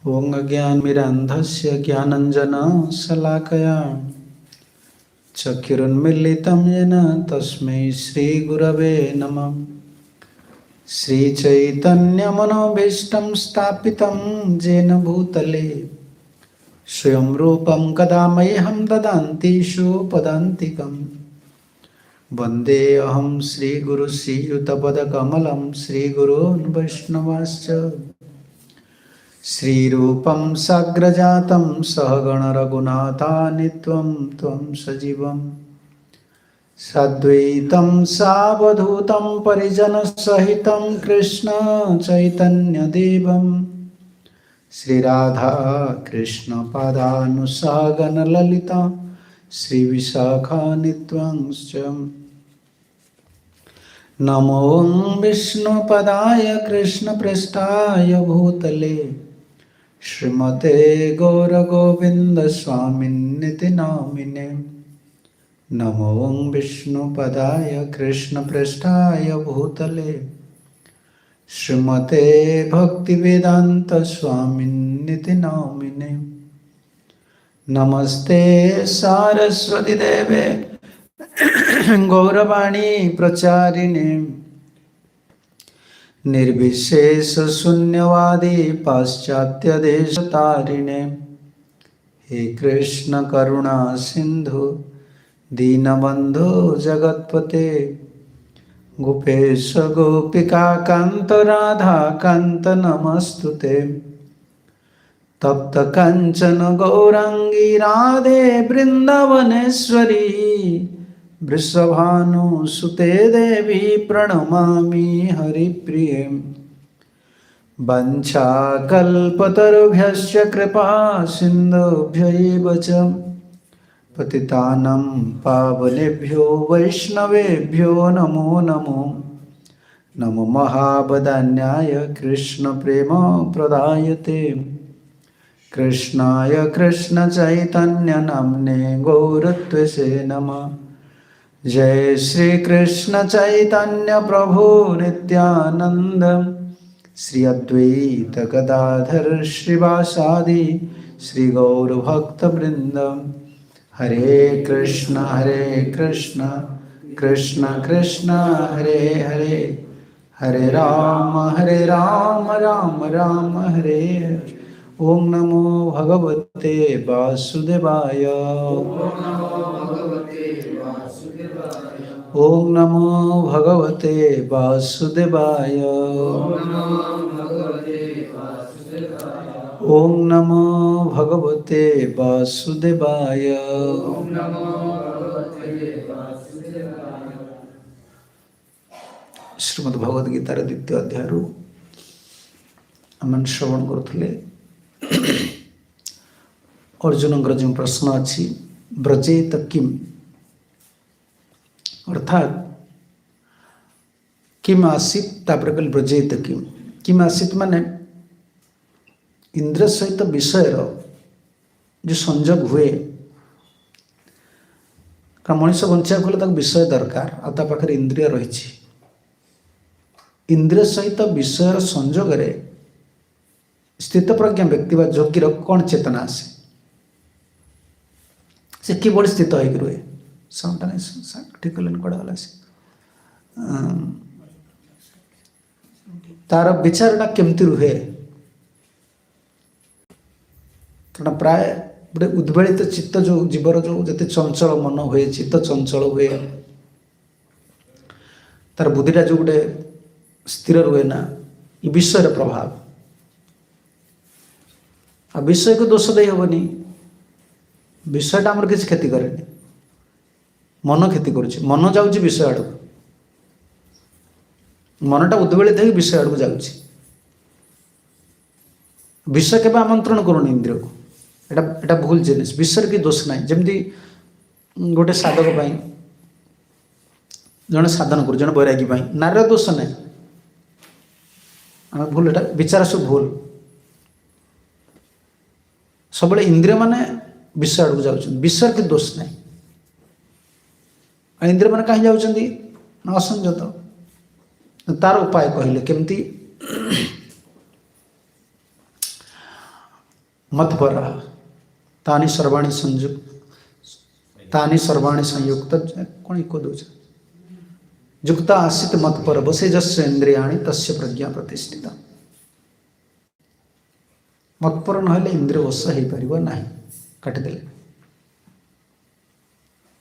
ओं अज्ञानतिमिरान्धस्य ज्ञानाञ्जनशलाकया चक्षुरुन्मीलितं येन तस्मै श्रीगुरवे नमः। श्रीचैतन्यमनोभीष्टं स्थापितं येन भूतले स्वयं रूपं कदा मह्यं ददाति पदान्तिकं। वन्देऽहं श्रीगुरुश्रीयुतपदकमलं श्रीगुरून् वैष्णवांश्च श्रीरूपं साग्रजातं सहगण रघुनाथान्वितं त्वं सजीवं साद्वैतं सावधूतं परिजनसहितं कृष्ण चैतन्यदेवं श्रीराधा कृष्ण पादानुसागण ललिता श्रीविशाखान्वितांश्च। नमो विष्णुपदाय कृष्णप्रेष्ठाय भूतले श्रीमते गौरगोविन्दस्वामिन्निति नामिने। नमो विष्णुपदाय कृष्णप्रेष्ठाय भूतले श्रीमते भक्तिवेदान्तस्वामिन्निति नामिने। नमस्ते सारस्वती देवे गौरवाणी प्रचारिणे निर्विशेष शून्यवादी पाश्चात्य देशतारिणे। हे कृष्ण करुणा सिंधु दीनबंधु जगत्पते गोपेश गोपिका कांत राधा कांत नमस्तुते। तप्त कंचन गौरांगी राधे वृंदावनेश्वरी वृषभानुसुते देवी प्रणमामि हरिप्रिये। वंशाकल्पतरुभ्यश्च कृपा सिन्धुभ्यैव च पतितानं पावनेभ्यो वैष्णवेभ्यो नमो नमो। नमो महावदान्याय कृष्णप्रेम प्रदायते कृष्णाय कृष्ण चैतन्य नाम्ने गौरत्वसे नमः। जय श्री कृष्ण चैतन्य प्रभु नित्यानंद श्री अद्वैत गदाधर श्रीवासादि श्री गौर भक्त वृंद। हरे कृष्ण कृष्ण कृष्ण हरे हरे हरे राम राम राम हरे हरे। ओम नमो भगवते वासुदेवाय। ओम नमो भगवते वासुदेवाय। ओम नमो भगवते वासुदेवाय। श्रीमद् भगवद गीतार द्वितीय अध्याय आम श्रवण करुले। अर्जुन जो प्रश्न अच्छी ब्रजेत किम अर्थात किम आसीत तापर कल ब्रजेत किम किम आसीत माने इंद्र सहित विषयर जो संजोग हुए का मनुष्य बंचा गले विषय दरकार आता पाखे इंद्रिय रही। इंद्रिय सहित विषयर संजोग स्थित प्रज्ञा व्यक्ति व योगी कौन चेतना आसे से किभली स्थित होकर रुहे साउंड ठीक कले कड़ा गला से तार विचारटा केमती रुहे कारण प्राय गोटे उद्वेलित चित्त जो जीवर जो जिते चंचल मन हुए चित्त चंचल हुए तार बुद्धिटा जो गोटे स्थिर रुहे ना ये विषय प्रभाव आ विषय को दोष दे हेनी विषयटा आमर किसी क्षति करे मन क्षति करुच्ची मन जाऊँगी विषय आड़ मनटा उद्वेलित हो विषय आड़ जाऊँगी विषय के आमंत्रण करूनी इंद्रिय को एटा भूल जिनिस विषय की दोष ना जमी गोटे साधक जड़े साधन कर जड़े बैरागी नार दोष ना आम भूल एटा विचार सब भूल सब इंद्रिय माने विषय आड़ जाऊँ विषय के दोष ना इंद्रिय मैंने कहीं जाऊँगी असंजत तार उपाय कहले केमती मत्परा तानि सर्वाणि संयुक्त कौन को दूसरा युक्ता आसित मत्पर बसे जस्य इंद्रियाणि तस्य प्रज्ञा प्रतिष्ठिता। मत्पर नहले इंद्रिय वश हो पार ना काटिदेले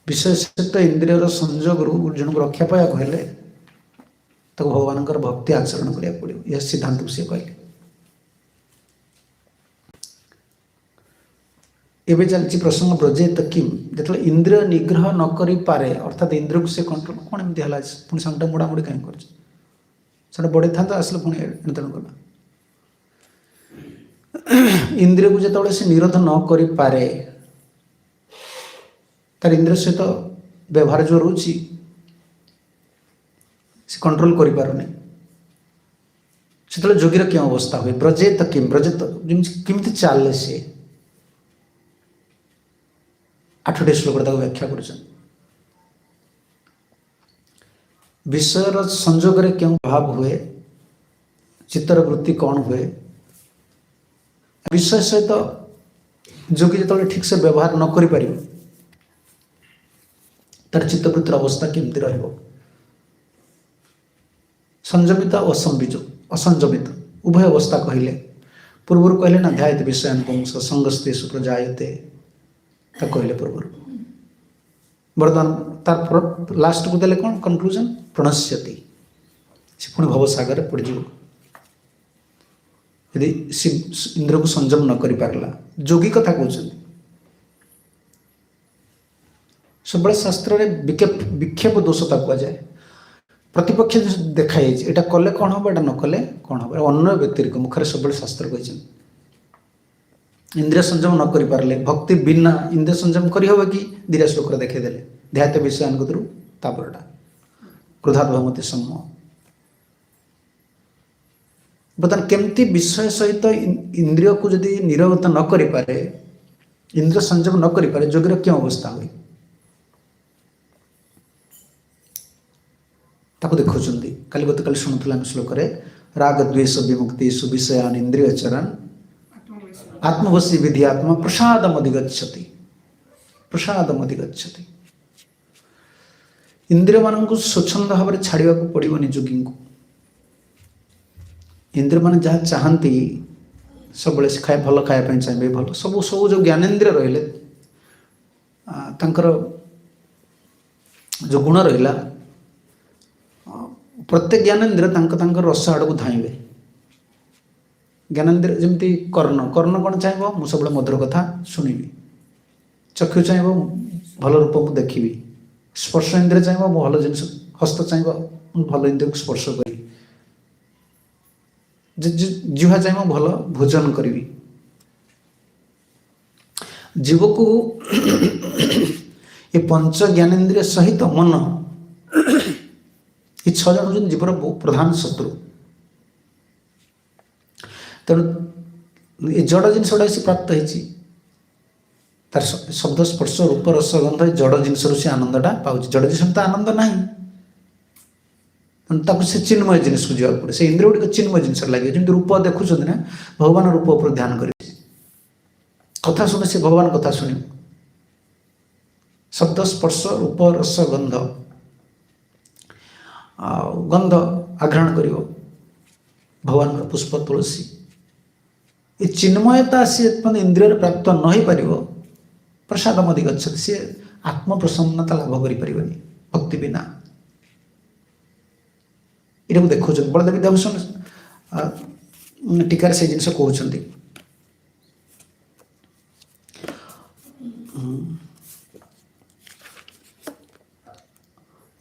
विषय सहित इंद्रियर संजोग जन को रक्षा पाया कहले तो भगवान भक्ति आचरण करा पड़ो यह सिद्धांत सी कहले। एवं चलती प्रसंग ब्रजेत किम जो इंद्रिय निग्रह न करि पारे अर्थात इंद्रिय को से कंट्रोल कौन एमती है पुणी सांगटा मुड़ामुड़ी कहीं कर बड़े था आसले पुणी एणतेण गला इंद्रिय को जो से निरोध न करि पारे तार इंद्रिय सहित व्यवहार जो रोची से कंट्रोल करि पारुनी से जोगीर क्यों अवस्था हुए ब्रजेत किम ब्रजेत किमती चले सी 8टी श्लोक व्याख्या कर विषयर संजोग रे क्यों भाव हुए चित्तर वृत्ति कौन हुए विषय सहित जोगी जो ठीक से व्यवहार न करि पारिबो तार चित्तवृत्तिर अवस्था केमती रहिबो संयमित असंयमित उभय अवस्था कहले पूर्व कहले ना ध्यायते विषयान् पुंस संगस्तेषु प्रजायते कहले पूर्व बर्तमान तार लास्ट को देले कौन कंक्लूजन प्रणश्यति से पुणी भवसागर पड़ जाव यदि इंद्र को संयम न कर पारला जोगी कथा कहते सब शास्त्र में विक्षेप दोषता कहुए प्रतिपक्ष देखाई यहाँ कले कौन हम यहाँ न कले कौन हम अन्य व्यक्ति मुखर सब शास्त्र कहते इंद्रिय संयम न कर पारे भक्ति बिना इंद्रिय संयम करहब कि 2 श्लोक देखीदेले ध्यात विषयान कतरू तापरटा क्रोधात भवति सम्मोह बर्तमान केमती विषय सहित इंद्रिय को जदि निरवत न कर पारे इंद्रिय संयम न कर पारे जोगीर क्यों अवस्था हुए ताको देखुं काली गत काली शुणुला श्लोक राग द्वेष विमुक्ति सुविषयान इंद्रिय चरण आत्मवशी विधि आत्मा प्रसादम अधिगच्छति इंद्रिय मान स्वच्छंद भाव में छाड़ा पड़ोनी जोगी को इंद्रिय मान जहाँ चाहती सब खाए भल खायापी चाहिए भल सब सब जो ज्ञानेन्द्रिय रहिले जो गुण रहा प्रत्येक ज्ञानेन्द्रिय रस आड़ को धाइबे ज्ञानेन्द्रिय जमती कर्ण कर्ण कौन चाहिए मुझे सब मधुर कथा शुणी चक्षु चाहिए भल रूप मुझे देखी स्पर्श इंद्रिय चाहिए भल जिन हस्त चाहिए भल इंद्रिय को स्पर्श करी जिह्वा चाहिए भल भोजन करी जीव को ये पंच ज्ञानेन्द्रिय सहित मन ये 6 जन हों जीवर प्रधान शत्रु तेणु ये जड़ जिनस गुड़ा से प्राप्त होती तार शब्द स्पर्श रूप रस गंध जड़ जिनस से आनंदटा पाँच जड़ जिन तो आनंद ना से चिन्मय जिनिस को जावाक पड़े से इंद्रिय गुड़िक चिन्मय जिनस लगे जमी रूप देखुं ना भगवान रूप पर ध्यान कर कथा शुणे से भगवान कथा शुण शब्द स्पर्श रूप रस गंध गंध आघ्राण कर भगवान पुष्प तुलसी ये चिन्मयता सी इंद्रिय प्राप्त न हो पार प्रसाद अधिगच्छति सी आत्म प्रसन्नता लाभ कर भक्ति बिना ये देखो बलदेव विद्याभूषण टीकार से जिन कहते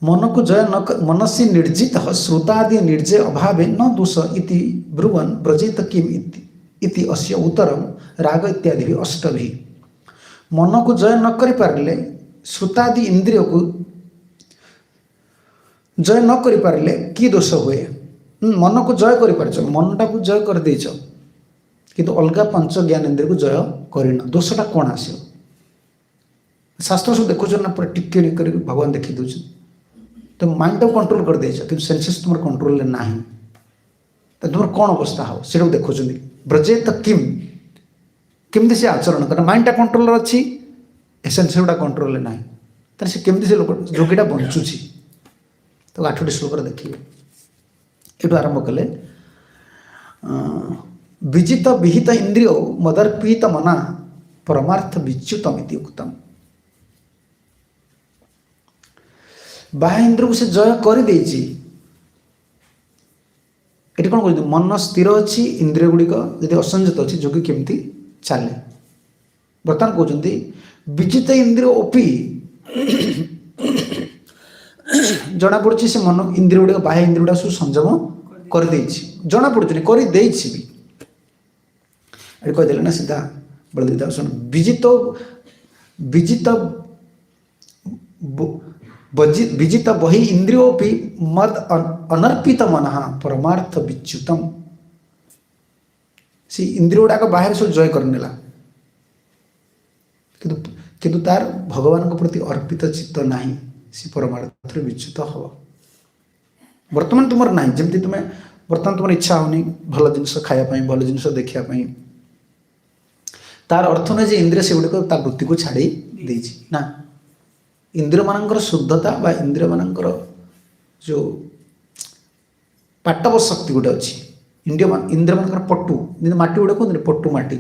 मन को जय न मनसी निर्जित श्रुतादि निर्जय अभावे न दोष इति ब्रुवन् ब्रजेत किम इति अस्य उत्तरम राग इत्यादि भी अष्टभी मन को जय न कर पारे श्रुतादि इंद्रिय को जय न कर पारे कि दोष हुए मन को जय कर पार मनटा को जय कर देच किंतु अलग पंच ज्ञान इंद्रिय को जय करना दोषटा कौन आस शास्त्र सब देखुच ना पूरा टिके कर भगवान देखी दूसरे तो माइंड तो कंट्रोल कर देच कि सेंसेस तुम कंट्रोल ना तो तुम कौन अवस्था हो से देखुं ब्रजेत किम केमती से आचरण कर माइंडटा कंट्रोल अच्छी एसेंस गुड़ा कंट्रोल ना तेरे से केमती से लोक जोगीटा बंचुची तो 8टी श्लोक देखिए ये आरंभ कले विजित विहित इंद्रियो मदर्पित मना परमार्थ विच्युतमिति उक्तम। बाह्य इंद्र को से जय कर देछि एटी कौन कहते मन स्थिर अच्छी इंद्रिय गुड़िक यदि असंयत अच्छी जोगी केमती चले बर्तमान कहते विजित इंद्रिय ओपी जना पड़ी से मन इंद्रिय गुड़िक बाह्य इंद्रिय गुड़ा सब संयम कर जना पड़ी कर कहीदेले ना सीधा बलदेव सुन विजित विजित विजित बहि इंद्रियोपि मद अनर्पित मन परमार्थ विच्युतम से इंद्रिय गुड़ाक बाहर सब जय करनेला किंतु तार भगवान प्रति अर्पित चित्त नहीं सी परमार्थ विच्युत हम बर्तमान तुम ना जमी तुम्हें बर्तमान तुम इच्छा होनी भल जिन खायापी भल जिन देखापी तार अर्थ नहीं इंद्रिय से गुड़िक वृत्ति को छाड़ी देछि ना इंद्रिय मानकर शुद्धता बा इंद्रिय मानकर जो पाटव शक्ति गोटे अच्छी इंद्रिय मानकर पट्टू माटी गुड़ा कहते पट्टू माटी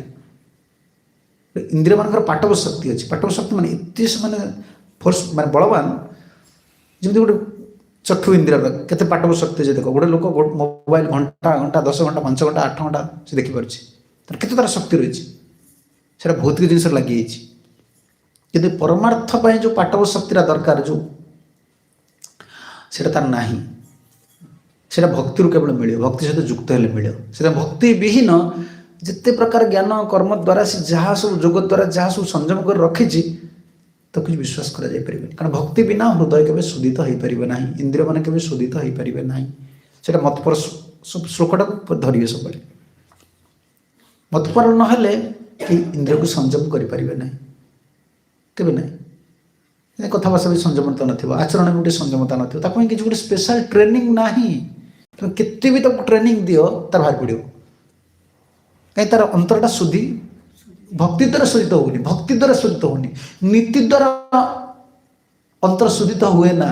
इंद्रिय मानकर पाटव शक्ति अच्छी पाटव शक्ति माने इतने माने फोर्स माने बलवान जमी गोटे चक्षु इंद्रिय केते पाटव शक्ति जे देख गोटे लोक मोबाइल घंटा घंटा 10 घंटा 5 घंटा 8 घंटा से देखिपारे कितना तार शक्ति रही है भौतिक जिन लगी कि परमार्थ जो पाटव शक्ति दरकार जो तार ना से भक्ति केवल मिले भक्ति सहित युक्त हेल्ले मिले से भक्ति विहीन जिते प्रकार ज्ञान कर्म द्वारा से जहाँ सब जोग द्वारा जहाँ सब संयम कर रखी तो कुछ विश्वास करा जाय परिबे कारण भक्ति बिना हृदय केबे शुद्धित हो परिबे नाही इंद्रिय माने केबे शुद्धित हो परिबे नाही सेटा मतपर श्लोकटा धरिए सब मतपर न हेले कि इंद्रिय को संयम करि परिबे नाही केबे नाही कथाभाषा भी संयमता नथिबो आचरण भी गोटे संयमता नथिबो ताको किछि गोटे स्पेशल ट्रेनिंग नाही तो केते भी ताको ट्रेनिंग दियो तार भार पड़ियो कहीं तार अंतरटा शुद्धि भक्ति द्वारा शुद्धित होनी भक्ति द्वारा शुद्धित होनी नीति द्वारा अंतर शुद्धित हुए ना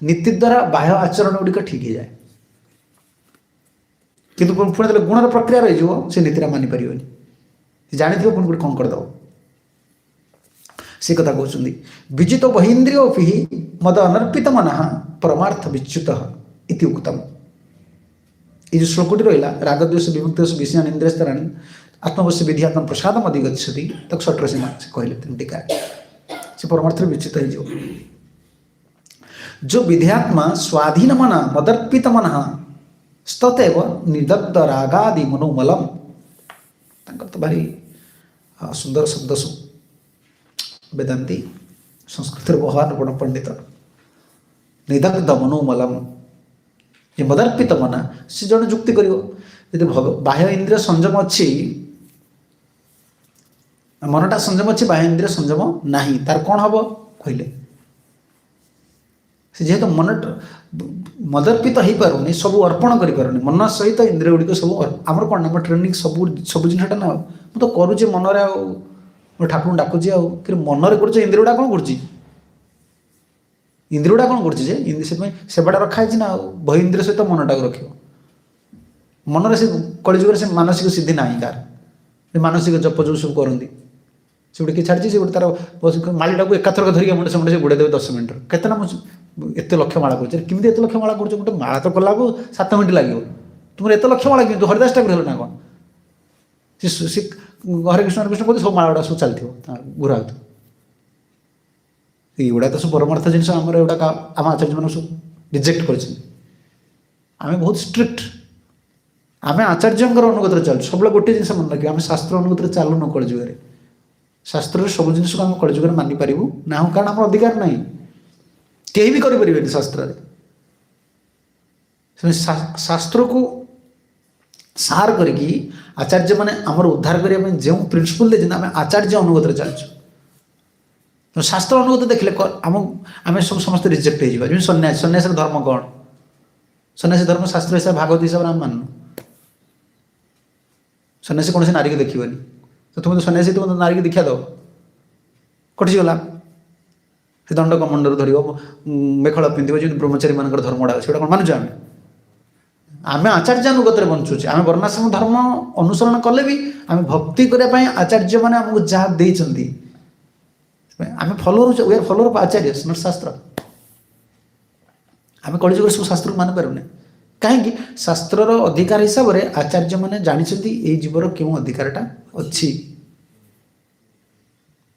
नीति द्वारा बाह्य आचरण गुड़िक ठीक हो जाए किंतु पुणी गुणर प्रक्रिया रही से नीति मानि पारे जानी पुणी गोटे कौन करद से कथा कहते विजित बहींद्रियोपि मद अनर्पित मन परमार्थ विच्युत इति उक्तम। ये जो श्लोकटी रहा रागद्वेष विमुक्त विषयान इंद्रियस्तराणी आत्मवश्य विधि आत्म प्रसाद अधिगछति तक सटर से कहले टीका से परमार्थ विच्युत हो जो विध्यात्मा स्वाधीन मन मदर्पित मन स्ततव निर्दग्ध रागादि मनोमलम तो भारी सुंदर शब्द वेदांती संस्कृत बहान बड़ पंडित निर्दग्ध मनोमलम ये मदर्पित मन से जन जुक्ति कर बाह्य इंद्रिय संयम अच्छी मनटा संयम अच्छी बाह्य इंद्रिय संयम नहीं तार कौन हम कहले जेहेतु मन मदर्पित हो पारे सब अर्पण कर मन सहित इंद्रिय गुड़िक सब आमर कौन आम ट्रेनिंग सब जिनटा ना मुझे करुचे मनरे ठाकुर डाकुची कि मनरे कर इंद्रिय गुड़ा कौन कर इंद्रिय गुड़ा कौन कर सेवाटा रखाई ना बहि इंद्रिय सहित मनटा को रख मनरे से कलिजुग से मानसिक सिद्धि ना तार मानसिक जप जो सब करती से गोटे किए छाड़ी से गोटे तार मालीटा को एकाथरक धरिक मुंडे से गुड़े देवे 10 मिनट केतना एत लक्ष माला करमती एत लक्ष माला कर गोटे माला तो कला 7 मिनट लगे तुम एत लक्ष माला कि हरिदास टाइप ना कौन सी हरे कृष्ण कहते सब माला गुड़ा सब चलती घुरा युड़ा तो सब परमार्थ जिन आम एगुड़ा आम आचार्य मान सब रिजेक्ट कर बहुत स्ट्रिक्ट आम आचार्य अनुगत चलु सब गोटे जिन मन रखिए आम शास्त्र अनुगत चलुन कलिजुगे शास्त्र सब जिन आम कलिजुगे मानि पारू ना कारण आम अधिकार ना कहीं भी करें शास्त्र शास्त्र को सार करके आचार्य मैंने आमर उद्धार करने जो प्रिंसिपल देते आम आचार्य अनुगत चलु शास्त्र अनुगत देखले आम आम सब समस्त रिजेक्ट हो सन्यास सन्यास धर्म कौन सन्यासी धर्म शास्त्र हिसाब भागवत हिसाब से आम मानू सन्यासी कौन से नारी को देखिए तो तुम तो सन्यासी, तुम तो नारी की दीक्षा दो, कटिगला से दंड कमंडल धर मेखला पिंध ब्रह्मचारी मान धर्म गुड़ा से कौन मानुचे आम आचार्यानुगत बंचुचे आम वर्णाश्रम धर्म अनुसरण कले भी आम भक्ति करने आचार्य मैंने आमको जहाँ देती आम follower we are follower of आचार्य नॉट शास्त्र। आम कलिजुग सब शास्त्र को मान पारूने कहीं शास्त्रर अधिकार हिसाब से आचार्य मैंने जानते ये जीवर क्यों अधिकारटा अच्छी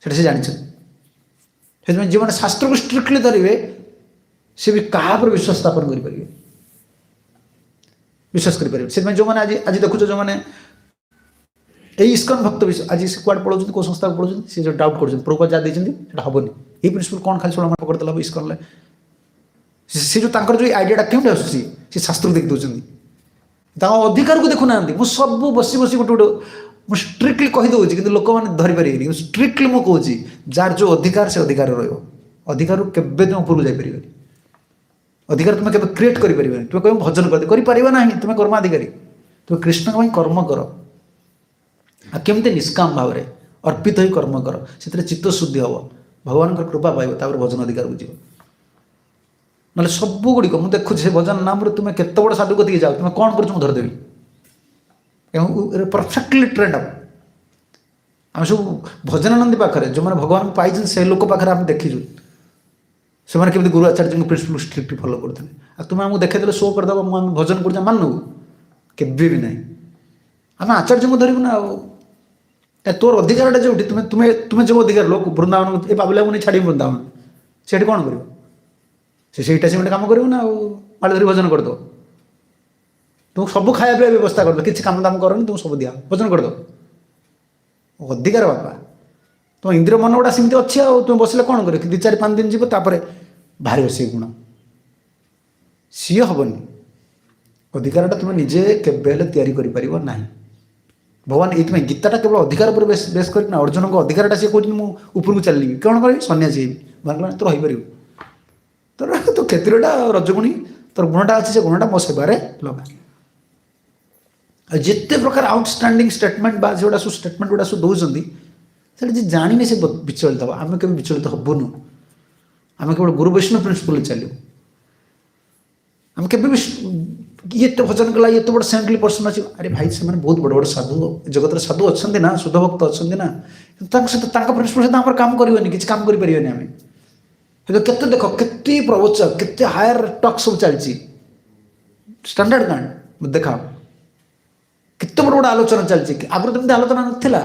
से जानते जो मैंने शास्त्र को स्ट्रिक्टली धरवे सी भी क्या विश्वास स्थापन करेंगे विश्वास करेंगे से जो मैंने आज देखुच जो मैंने इस्कन भक्त विषय आज से कुआड पढ़ाऊँ कौ संस्था को पढ़ाऊँ सी जो डाउट कर प्रभुपाद जहाँ देते हेनी ये प्रिंसिपल कौन खाली षोल पकड़देला इस्कन सी जो जो आइडिया क्यों आसूसी सी शास्त्र देख दौरान अधिकार को देखुना मुझे सब बसी बसी गोटे गोटे स्ट्रिक्टली कहीदे कि लोक मैंने धरीपर स्ट्रिक्टली मुझे कहूँ जार जो अधिकार से अधिकार रधिकार केवे तुम उपरको जापर अधिकार तुम्हें केवे क्रिएट कर तुम्हें कह भजन कर ना तुम्हें कर्माधिकारी तुम्हें कृष्ण कर्म कर केमती निष्काम भाव में अर्पित ही कर्म कर से चित्त शुद्धि हम भगवान कृपा पाइब भजन अधिकार को जीव ना सब गुड़िक मुझे देखुचे भजन नाम तुम्हें केत बड़ साधु कति जाओ तुम्हें कौन कर धरदेवी परफेक्टली ट्रेंड अप आम सब भजनानंदी पाखे जो मैंने भगवान को पाई से लोक पाखे आम देखीचु से केमी गुरु आचार्य प्रिंसिपल स्ट्रिक्टली फॉलो करते आ तुम्हें आमको देखते शो करदेव मुझे भजन कर मानू केवे भी ना आम आचार्य को धरबू ना तोर अधिकार जो तुम्हें तुम्हें तुम्हें जो अधिकार लोक वृंदावन ये बाबुला नहीं छाड़ी वृंदावन से कौन कर सेटा से कम कर माल धरी भजन करदो तुम सब खाया पीवा व्यवस्था करदो किसी काम दाम करनी तुम सब दिया भजन करदो अधिकार बापा तुम इंद्रिय मन गुड़ा सेमती अच्छी आ तुम बसले कौन कर 2-4-5 दिन जीव तापर बाहर सी गुण सी हेनी अधिकारटा तुम निजे केवे या ना भगवान ये गीताटा केवल अधिकार पर बेस करना अर्जुन को अधिकारटा सी कहते मुझे ऊपर को चलि कौन कर सन्यासी भगवान तो रहीपर तोर तो क्षेत्रटा रजगुणी तोर गुणटा अच्छे से गुणटा मो सेवारे लगा जिते प्रकार आउटस्टैंडिंग स्टेटमेंट बा जो सब स्टेटमेंट गुड़ा सब दौरान से जानी से विचलित हम आम के विचलित हबुनु आम केवल गुरु वैष्णव प्रिंसिपल चलू आम के ये तो भजन कला ये तो बड़ा सेंटली पर्सन अच्छे अरे भाई से बहुत बड़ बड़ साधु जगत साधु अच्छा ना शुद्ध भक्त अच्छा ना सहित प्रिंसिपल सहित आम काम करें किसी काम करें आम केते देख केते प्रवचक केते हायर टॉक सब चलती स्टैंडर्ड कांड देखा केते बड़ बड़ आलोचना चलती आगे तो आलोचना नाला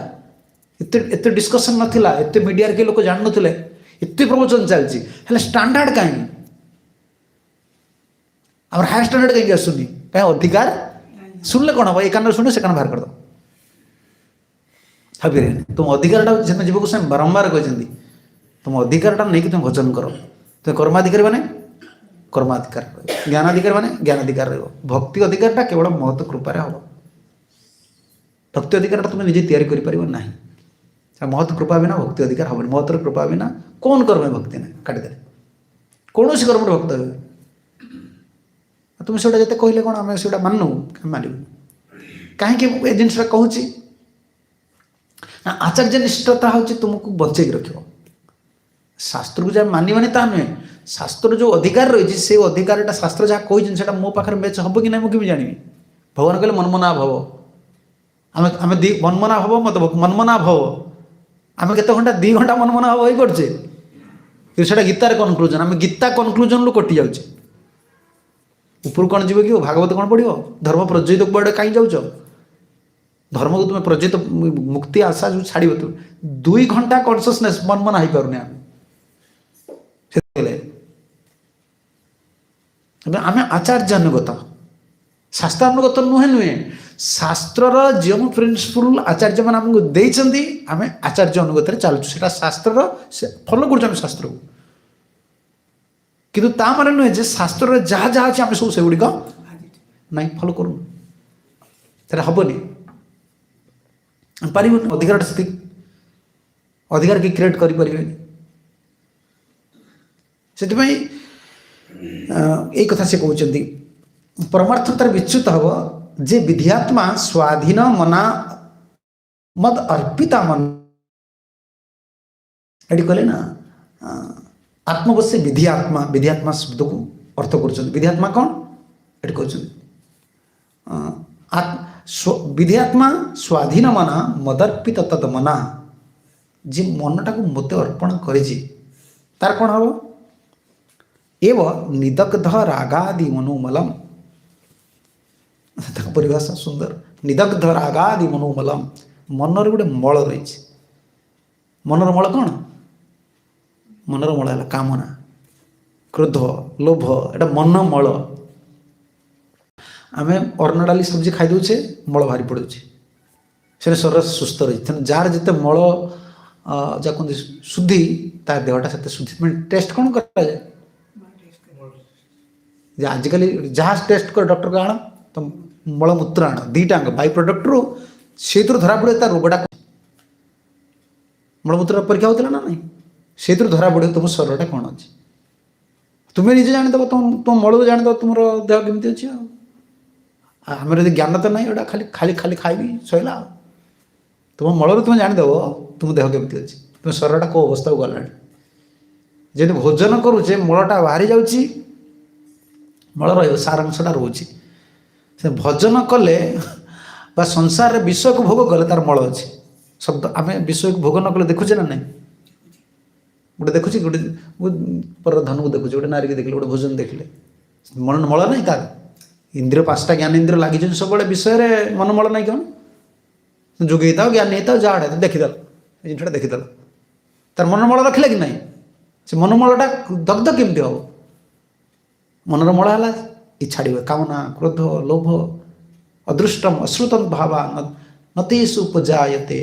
एत डिस्कसन नाला एत मीडिया के लोक जान नुले एत प्रवचन चलती स्टैंडर्ड कहीं आम हायर स्टैंडर्ड कहीं आसुनी कहीं अधिकार शुणिले कौन हम एक कान शुणे से कान बाहर कर दो भाई तुम अधिकार जीवक से बारंबार कहते तुम अधिकारटा नहीं तुम भजन कर तुम कर्माधिकारी मैंने कर्माधिकार ज्ञानाधिकार मैंने ज्ञानाधिकार भक्ति अधिकारटा केवल महत कृपार हम भक्ति अधिकारटा तुम निजे तैयारी करना महत कृपा बिना भक्ति अधिकार हम महतर कृपा बिना कौन कर्म भक्ति ना काटिदे कौन कर्म भक्त हे तुम से कहले कौन आम से मानू मानू कहीं जिनसा कहूँ आचार्य निष्ठता हूँ तुमको बचेक रख शास्त्र को जहाँ मानवानी ता नुहे शास्त्र जो अधिकार रही से अधिकारटा शास्त्र जहाँ कही मो पाखे मैच हम कि ना मुझे जानी भगवान कहले मनमना भव आम आम मनमना भव मत मनमना भव आम केत घंटा 2 घंटा मनमना भव ही करचे से गीतार कनक्लूजन आम गीता कनक्लूजन रू कटि जाऊे ऊपर कौन जीव कि भागवत कौन पढ़ो धर्म प्रज्वलित बड़े कहीं जाऊच धर्म को तुम्हें प्रज्वलित मुक्ति आशा जो छाड़ 2 घंटा कनसीयसनेस मनमना हो पारे आम आचार्यानुगत शास्त्रानुगत नुहे नुहे शास्त्र जो प्रिंसिपल आचार्य मैंने आमको देते आम आचार्य अनुगत चलुँ शास्त्र फॉलो कर शास्त्र को किंतु ता माने नुहे जे शास्त्र जहाँ जहाँ अच्छे आम सब से गुड़िक ना फॉलो करूँ हेनी पार अधिकार अधिकार कि क्रिएट करें से यही कथा से कहते परमार्थतार विच्युत हम जे विधियात्मा स्वाधीन मना मद अर्पिता मन एटी कहले ना आत्मवश्य विधिआत्मा विधिआत्मा शब्द को अर्थ कर विधिआत्मा कौन एटी कहते विधिआत्मा स्वाधीन मना मदर्पित तद मना जे मनटा को मत अर्पण करेछि तार कौन हम एव निदग्ध रागादि मनोमलम परिभाषा सुंदर निदग्ध रागादि मनोमलम मनर गोटे मल रही मनर मल कौन मनर मल है कामना क्रोध लोभ एटा मन मल आम अन्न डाली सब्जी खाई दूचे मल भारी पड़े से शरीर सुस्थ रही जार जिते मल जा कहते शुद्धि तार देहटा से शुद्धि टेस्ट कौन कराए आजिकल जहाँ टेस्ट कर डॉक्टर को आण तो मलमूत्र आण दीटा बाई प्रडक्ट रू से धरा पड़े तार रोगटा मलमूत्र परीक्षा होता ना नहीं से धरा पड़े तुम शरीरटा कौन अच्छे तुम्हें निजे जानीदेव तुम मल जानीदेव तुम देह केमती अच्छी आम यदि ज्ञान तो नहीं खाली खाली खाली खाइबी सैला तुम मलू तुम जानीदेव तुम देह केमती अच्छी तुम शरीरटा कौ अवस्था को गला जब भोजन करुचे मलटा बाहरी जाऊँगी मल रंशटा रोचे से भजन कले बा संसार विषय को भोग कले तार मल अच्छे शब्द आम विषय को भोग न कले देखुचे ना नहीं गोटे देखुचे गोटे पर धन को देखुचे गोटे नारी की देखले गोटे भोजन देखले मन मल नहीं तार इंद्रिय पांचटा ज्ञान इंद्रिय लगी सब विषय मन मल नहीं कौन जोगे था ज्ञान नहीं था जाड़े देखीदेल जिनटा देखीदेल तार मन मल रखले कि नहीं से मन मलटा दग्ध केमती हम मनर मल है ये छाड़ कामना क्रोध लोभ अदृष्टम अश्रुतम भावा नतेषु उपजायते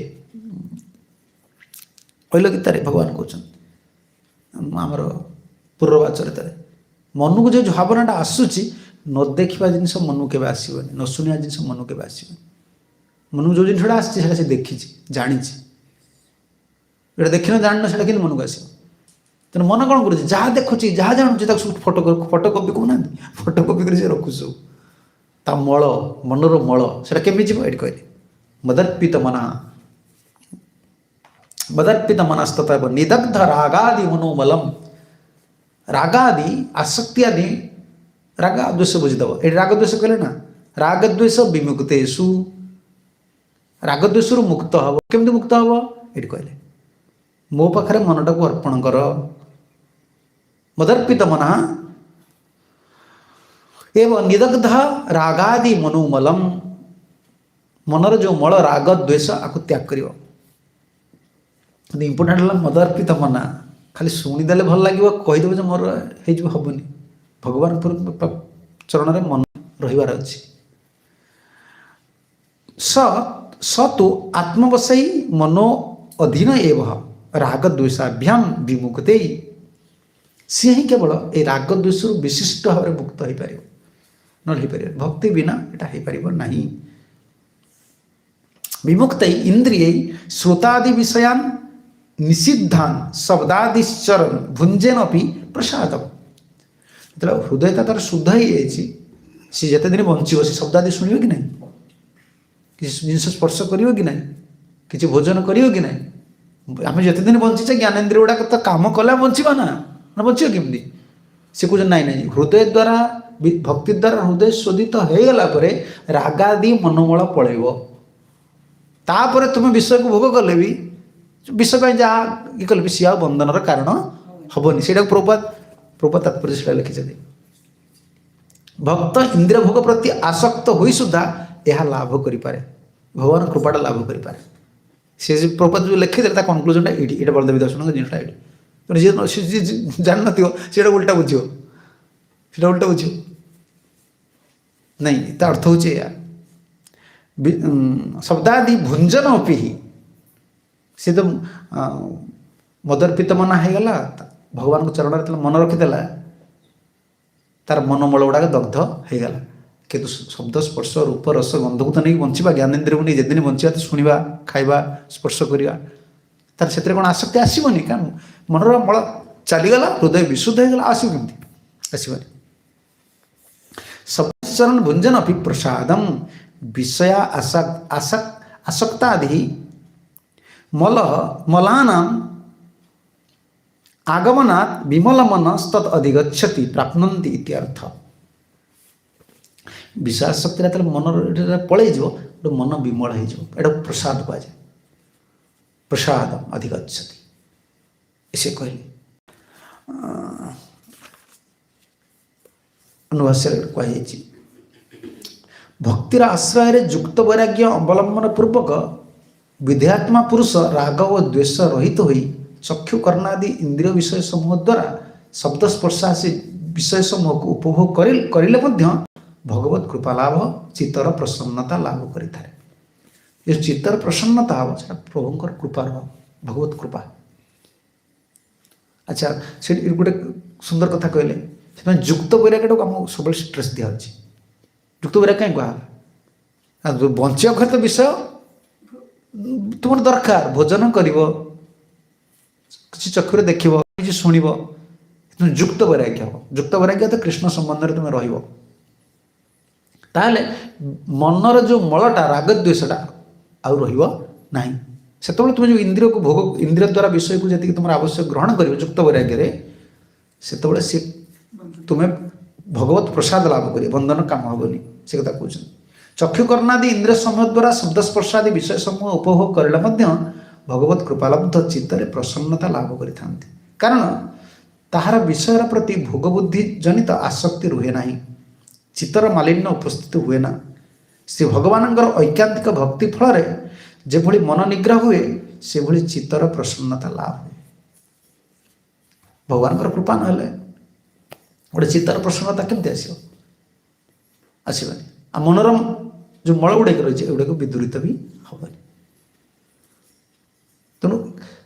पहिल गीतार भगवान कहते आमर पूर्ववाचरित मन को जो भावनाटा आसूची न देखा जिनस मन के आसबनी न शुणा जिनस मन के आसबनी मन को जो जिनटा आसी से देखी जानी देखने जान से मन को आस तेना मन कौन कर जहाँ देखुची जहाँ जानूँ सब फोटोकॉपी कहना फोटोकॉपी कर रखु सब ता मल मनर मल से केमी जीव ये कहले मदर्पित मना मदर्पित मनस्तव निदग्ध रागादि मनोमलम रागादि आसक्ति आदि राग द्वेष बुझीदेव ये राग द्वेष कहले ना राग द्वेष विमुक्तेषु राग द्वेष मुक्त हम केमती मुक्त हम ये कहले मो पाखे मनटा को अर्पण कर मदर्पित मना एवं निदग्ध रागादि मनोमलम मनर जो मल राग द्वेष आपको त्याग कर इम्पोर्टाट है मदर्पित मना खाली शुणीदे भल लगे कहीदेव मोर होनी भगवान चरण में मन रही अच्छी स तो आत्मवशयी मनो अधीन एवं राग द्वेषाभ्याम विमुक्ते सी ही केवल ये राग द्वेष विशिष्ट भाव में मुक्त हो पार न भक्ति बिना यहाँ हो पार ना विमुक्त इंद्रिय श्रोतादि विषयान निषिद्धान शब्दादिश्चरण भुंजेन अपि प्रसादम मतलब हृदयता तार शुद्ध ही सी जिते दिन बंचो से शब्दादि शुणव कि नहीं किसी जिन स्पर्श कर कि नहीं किसी भोजन कर कि नहीं आम जिते दिन बंचे ज्ञानेन्द्रिय गुड़ाक तो कम कले बचा ना बचो केमती से कह ना ना हृदय द्वारा भक्ति द्वारा हृदय शोधित हो गला रागादि मनोमल पलैब तापर तुम विषय को भोग कले भी विषय पर जहाँ ये कले भी सी बंधनर कारण हेनी से प्रभुपाद तात्पर्य से लिखी भक्त इंद्रिय भोग प्रति आसक्त हो सुधा यह लाभ करें भगवान कृपाटा लाभ करें सी प्रभुपाद जो लिखिदे कनक्लूजन ये बलदेवी दर्शन जिनटा ये जान नीटा उल्टा बुझ उल्टा बुझ नहीं ता अर्थ हो शब्दादि भुंजन अपि सी तो मदर्पित मना हो गला भगवान को चरण में मन रखीदेला तार मनोमल गुड़ाक दग्ध हो गला किंतु शब्द स्पर्श रूप रस गंध को तो नहीं बंचा ज्ञानेन्द्रिय को नहीं जिन बंचा तो शुणा खाइबा स्पर्श करवा तार से कौन आसक्ति आसबनी कारण मनर मल चलीगला हृदय विशुद्ध होगा आसबनी आसबनी शब्दचरण भुंजन अपि प्रसादम विषया आसक्तादि मल मलानाम आगमनात् विमल मन तत् अधिगच्छति प्राप्नन्ति इत्यर्थ। विश्वास शक्ति मन पलैज मन विमल हो प्रसाद कहुए प्रसाद अधिगच्छति इसे कहले अनुभाष्य कहुई भक्तिर आश्रय युक्त वैराग्य अवलंबन पूर्वक विधेयात्मा पुरुष राग और द्वेष रहित हो चक्षु कर्णादि इंद्रिय विषय समूह द्वारा शब्द स्पर्शासी विषय समूह को उपभोग करिले मध्य भगवत कृपा लाभ चित्तर प्रसन्नता लाभ करिथारे। ये चित्तर प्रसन्नता हम से प्रभुंकर कृपार भगवत कृपा। अच्छा से गोटे सुंदर कथा कहले युक्त वैराग्य आम सब स्ट्रेस दिया युक्त वैराग्य कहीं कह बंचा घर तो विषय तुम दरकार भोजन कर चक्षुरे देख कि शुण युक्त वैराग्य हम युक्त वैराग्य तो कृष्ण संबंध में तुम रही ताहले मनर जो मलटा रागद्वेषटा आउ रहा से तुम जो इंद्रिय को भोग इंद्रिय द्वारा विषय को जी तुम आवश्यक ग्रहण कर युक्त वैराग्य से सी तुम्हें भगवत प्रसाद लाभ कर बंधन काम हेनी से कथा कहते चक्षु कर्णादि इंद्रिय समूह द्वारा शब्द स्पर्शादि विषय समूह उपभोग करले भगवत कृपालब्ध चित्तरे प्रसन्नता लाभ करिथांती कारण ताहार विषय प्रति भोग बुद्धि जनित आसक्ति रुहे नाही चित्तर मालिन्य उपस्थित हुए ना श्री भगवान ऐकांतिक भक्ति फल जो मन निग्रह हुए से भली चित्तर प्रसन्नता लाभ हुए भगवान कृपा ना गोटे चित्तर प्रसन्नता केमती आसबानी आ मनोरम जो मल गुड़ाक रही एगुड़ा विदूरित भी हेनी तेणु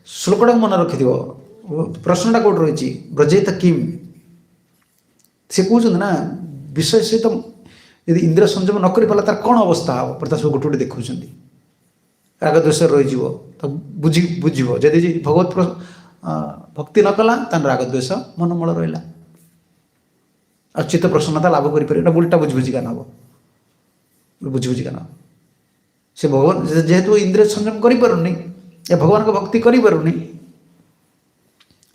श्लोकटा मन रखि प्रश्नटा कौट रही ब्रजेत किम से कहते ना विषय सहित यदि इंद्रिय संयम न कर तार कौन अवस्था हम प्रता सब गोटे गोटे देखुं राग द्वेष रही तो बुझ जदि भगवत भक्ति न कला राग द्वेष मन मल रहा चित्त प्रसन्नता लाभ कर उल्टा बुझ बुझिका ना बुझ बुझिका ना से भगवान जेहेतु इंद्रिय संयम करें या भगवान को भक्ति करें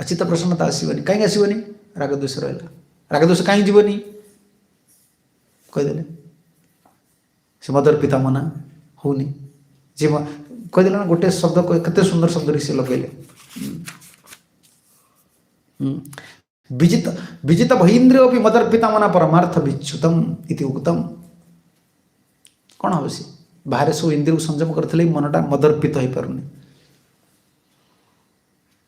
चित्त प्रसन्नता आसबनी कहीं आसबनी राग द्वेष रहा राग द्वेष कहीं जीवनी कहीदे से मदर पिता मना होनी जी कहीदे ना गोटे शब्द केते सुंदर शब्द से लगे विजित विजित बहिंद्रिय भी मदर पिता मना परमार्थ विच्युतम इति उक्तम कौन हम सी बाहर सब इंद्रिय संयम करते मनटा मदर्पित हो पारनी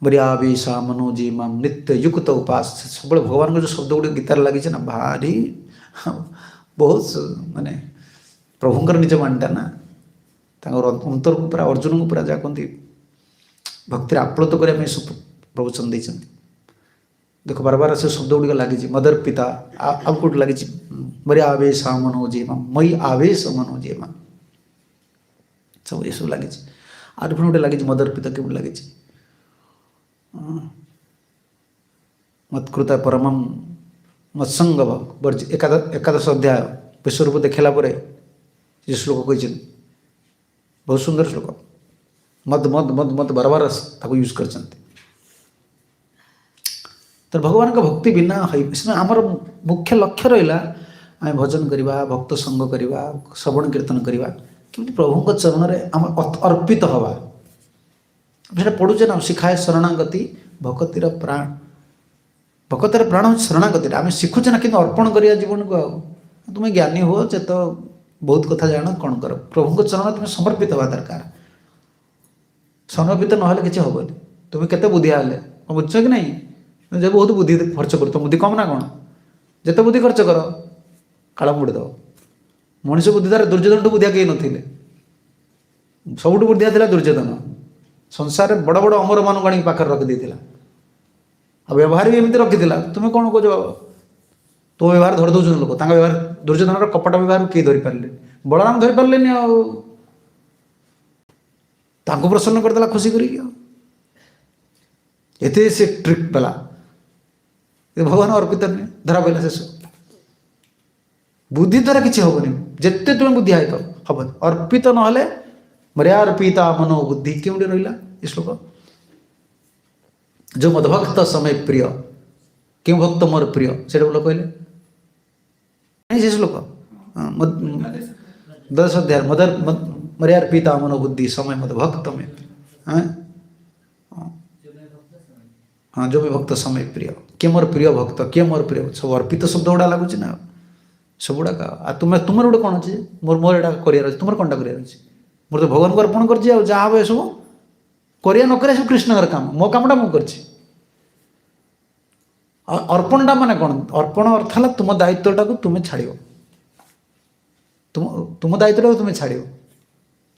मर्यावेशा मनोजी माम नित्य युक्त उपास सब भगवान को जो शब्द गुड़ गीतार लगी ना भारी बहुत माने प्रभुंकर निज मानटा ना अंतर को पूरा अर्जुन को पूरा जहाँ कहते भक्ति आप्लुत करने प्रभु चंदी देख बार बार से शब्द गुड़िक लगी मदर पिता आउ कौट लगी मर्यावेश मनोजी माम मई आवेश मनोजी माम सब ये सब लगी आर पुणी गोटे लगी मदर पिता के लगी मत्कृता परम मत्संग वर्ज एकादश अध्याय विश्वरूप देखला जो श्लोक कही बहुत सुंदर श्लोक मद मद मद मद बार बार यूज कर तो भगवान का भक्ति बिना इसमें आमर मुख्य लक्ष्य रहा आम भजन करवा भक्त संग करवा श्रवण कीर्तन करवा कि प्रभु चरण में आम अर्पित हवा पढ़ुचे ना शिखाए शरणागति भक्तिर प्राण भक्तर प्राण हूँ शरणागति आम शिखुचे ना कि अर्पण कर जीवन को तुम्हें ज्ञानी हो चे तो बहुत कथा जान कौन कर प्रभु चरण तुम्हें समर्पित हवा दरकार समर्पित ना कि हेनी तुम्हें केते बुद्धि हाले बुझ कि नहीं जब बहुत बुद्धि खर्च कर तो बुद्धि कम ना कौन जिते बुद्धि खर्च कर काल मुड़ीदेव मनीष बुद्धि द्वारा दुर्योधन बुद्धिया कहीं नथिले सबुठ बुद्धिया था दुर्योधन संसार बड़ बड़ अमर मान आनी पाखे रखी आ व्यवहार भी एमती रखी तुम्हें कौन कह तो व्यवहार धरी दौन लोक व्यवहार दुर्योधन कपट व्यवहार किए धरी पारे बलराम धरी पारे आको प्रसन्न करदेला खुशी करते से ट्रिक पेला भगवान अर्पित नहीं धरा पड़ा शेष बुद्धि द्वारा किसी हेनी जिते तुम्हें बुद्धि हम अर्पित ना मर्यार्पिता मनो बुद्धि केउंडी रहिला ए श्लोक जो मदभक्त समय प्रिय क्यों भक्त मोर प्रिय से बोल कहले नहीं से श्लोक दश अध्याय मर्यार्पिता मनो बुद्धि समय मदभक्त में हाँ जो भी भक्त समय प्रिय किए मोर प्रिय भक्त किए मोर प्रिय सब अर्पित शब्द गुड़ा लगुच ना सब गुड़ाक आ तुम तुम गोटे कौन अच्छे मोर मोर एटा कर तुम कौन टा कर मोर तो भगवान को अर्पण कर जहाँ हे सब कर सब कृष्ण काम मो कामटा मुझे अर्पणटा माने कौन अर्पण अर्थ है तुम दायित्वटा को तुम्हें छाड़ तुम दायित्वटा को तुम्हें छाड़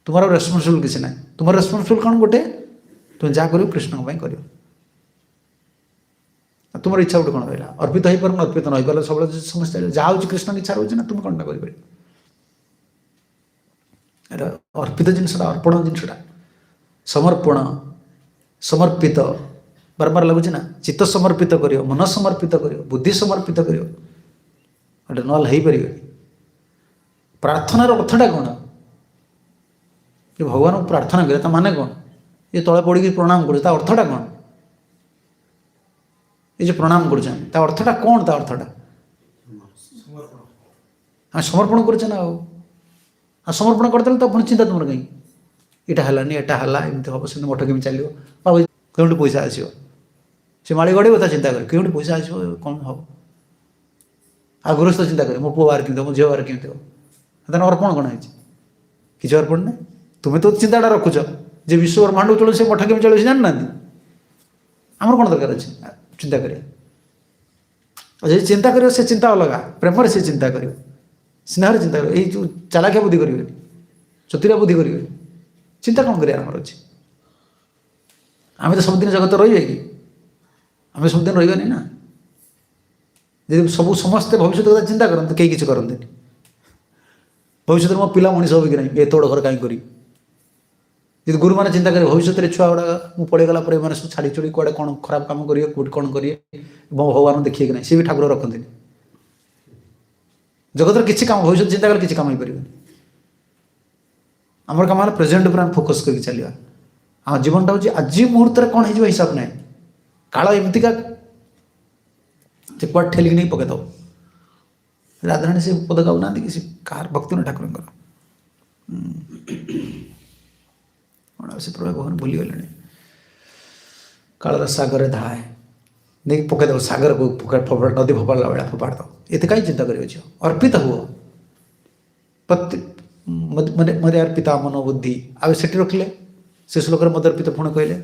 तुम्हारा रेस्पॉन्सिबल किसी ना तुम रेस्पॉन्सिबल कौन गोटे तुम जहाँ कर कृष्ण कर तुम इच्छा गोटे कौन रहा अर्पित हो पार अर्पित न पारे सब समस्या जहाँ हूँ कृष्ण की इच्छा रोचे ना तुम कौन कर अर्पित जिनसा अर्पण जिनसा समर्पण समर्पित बारंबार लगुच ना चित्त समर्पित कर मन समर्पित कर बुद्धि समर्पित कर गोटे नल हो पारे प्रार्थनार अर्थटा कौन ये भगवान को प्रार्थना करे माने कौन ये तले पड़ी प्रणाम कर अर्थटा कौन ये जो प्रणाम कर अर्थटा कौन ता अर्थटा हाँ समर्पण कर हाँ समर्पण करदे तो पुणी चिंता तुम कहीं यहाँ है एमती हम से मठ केमी चलो क्यों पैसा आसो से माड़ी गड़ी कथा चिंता करे क्यों पैसा आसो कौन हम आ गृहस्थ चिंता करे मो पुआ बाहर केमी मो झी बाहर केमी हम अर्पण कौन है किसी अर्पण ना तुम्हें तो चिंताटा रखुच जे विश्व ब्रह्मांड चलो से मठ केमी चलो जाना आमर कौन दरकार अच्छे चिंता करें चिंता करें से चिंता अलग प्रेम से चिंता करें स्नेह चिंता करें जो चालाकिया बुद्धि करेंगे चतुरिया बुद्धि करेंगे चिंता कौन करें आमर अच्छे आम तो सबुदिन जगत रही कि आम सबुदिन रही ना जब सब समस्ते भविष्य कथा चिंता करते कई किसी करते भविष्य में मो पिला मनीष हो कि नहीं ये तोड़ घर कहीं करी यदि गुरु मैंने चिंता करें भविष्य छुआ गुड़ा मुझे पढ़ीगला मैंने सब छाड़ी छुड़ी कौड़े कौन खराब कम करेंगे कौट कौन करेंगे भगवान देखिए कि नहीं सी भी ठाकुर रखते जगत किसी काम भविष्य चिंता कले किसी काम हो पारे आम कम प्रेजेंट पर फोकस करके चलिए आम जीवनटा हूँ आज मुहूर्त कौन हो हिसाब ना काल एमतीका कौट ठेलिक नहीं पकड़ दो राधाराणी से पद गाऊना कि कार भक्ति न ठाकुर से प्रभु भगवान भूली गले काल सागर धाए नहीं पकईद सागर को नदी फोपाड़ा बेड़ा फोपाड़ दो ये कहीं चिंता कर अर्पित हुआ मरे अर्पिता मनोबुद्धि आ से रखिले से श्लोक मद अर्पित पुणी कहले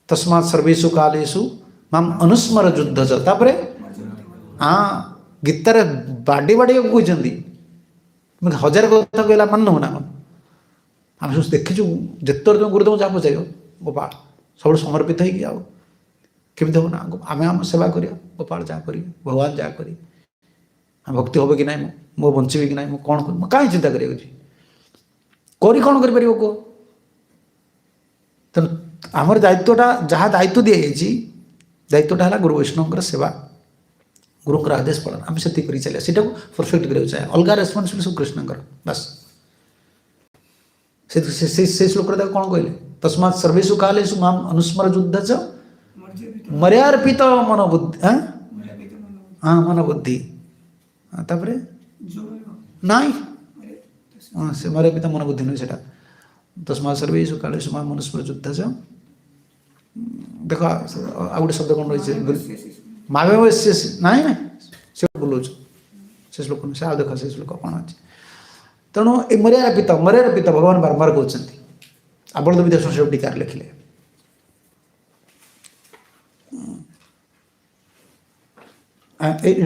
तस्मात् सर्वेषु कालेषु माम अनुस्मर युद्ध तापर हाँ गीतार बाड़ी बाड़ी कहते हजार कथा कहला मान ना आम सब देखीचु जिते तुम गुरुदेव जहाँ पचार गोपाल सब समर्पित होमती हम ना आम आम सेवा कर गोपाल जहाँ कर भगवान जहाँ कर भक्ति हम कि ना मो बंची कि ना कौन कर कहीं चिंता कर कौन कर तेणु आमर दायित्वटा जहाँ दायित्व दी जाइए दायित्वटा है गुरु वैष्णव सेवा गुरुंर आदेश पालन आम से चलिए सीटा को परफेक्ट करा चाहे अलग रेस्पन्सिबिलिटी सब कृष्णकर बस से श्लोक कौन कहले तस्मात् सर्वेषु कालेषु माम अनुस्मर युद्ध च मर्यार्पित मनोबुद्धि हाँ मनोबुद्धि तापर नाई से मर्यार्पित मनोबुद्धि नहीं से तस्मात् सर्वेषु कालेषु माम अनुस्मर युद्ध च देख आ गोटे शब्द कौन रही मावे नाई ना से बोलो से श्लोक से आ देख से श्लोक कौन अच्छे तेणु ये मर्यार्पित भगवान बारंबार कहते आबल विद्या संस्कृत टीकार लिखिले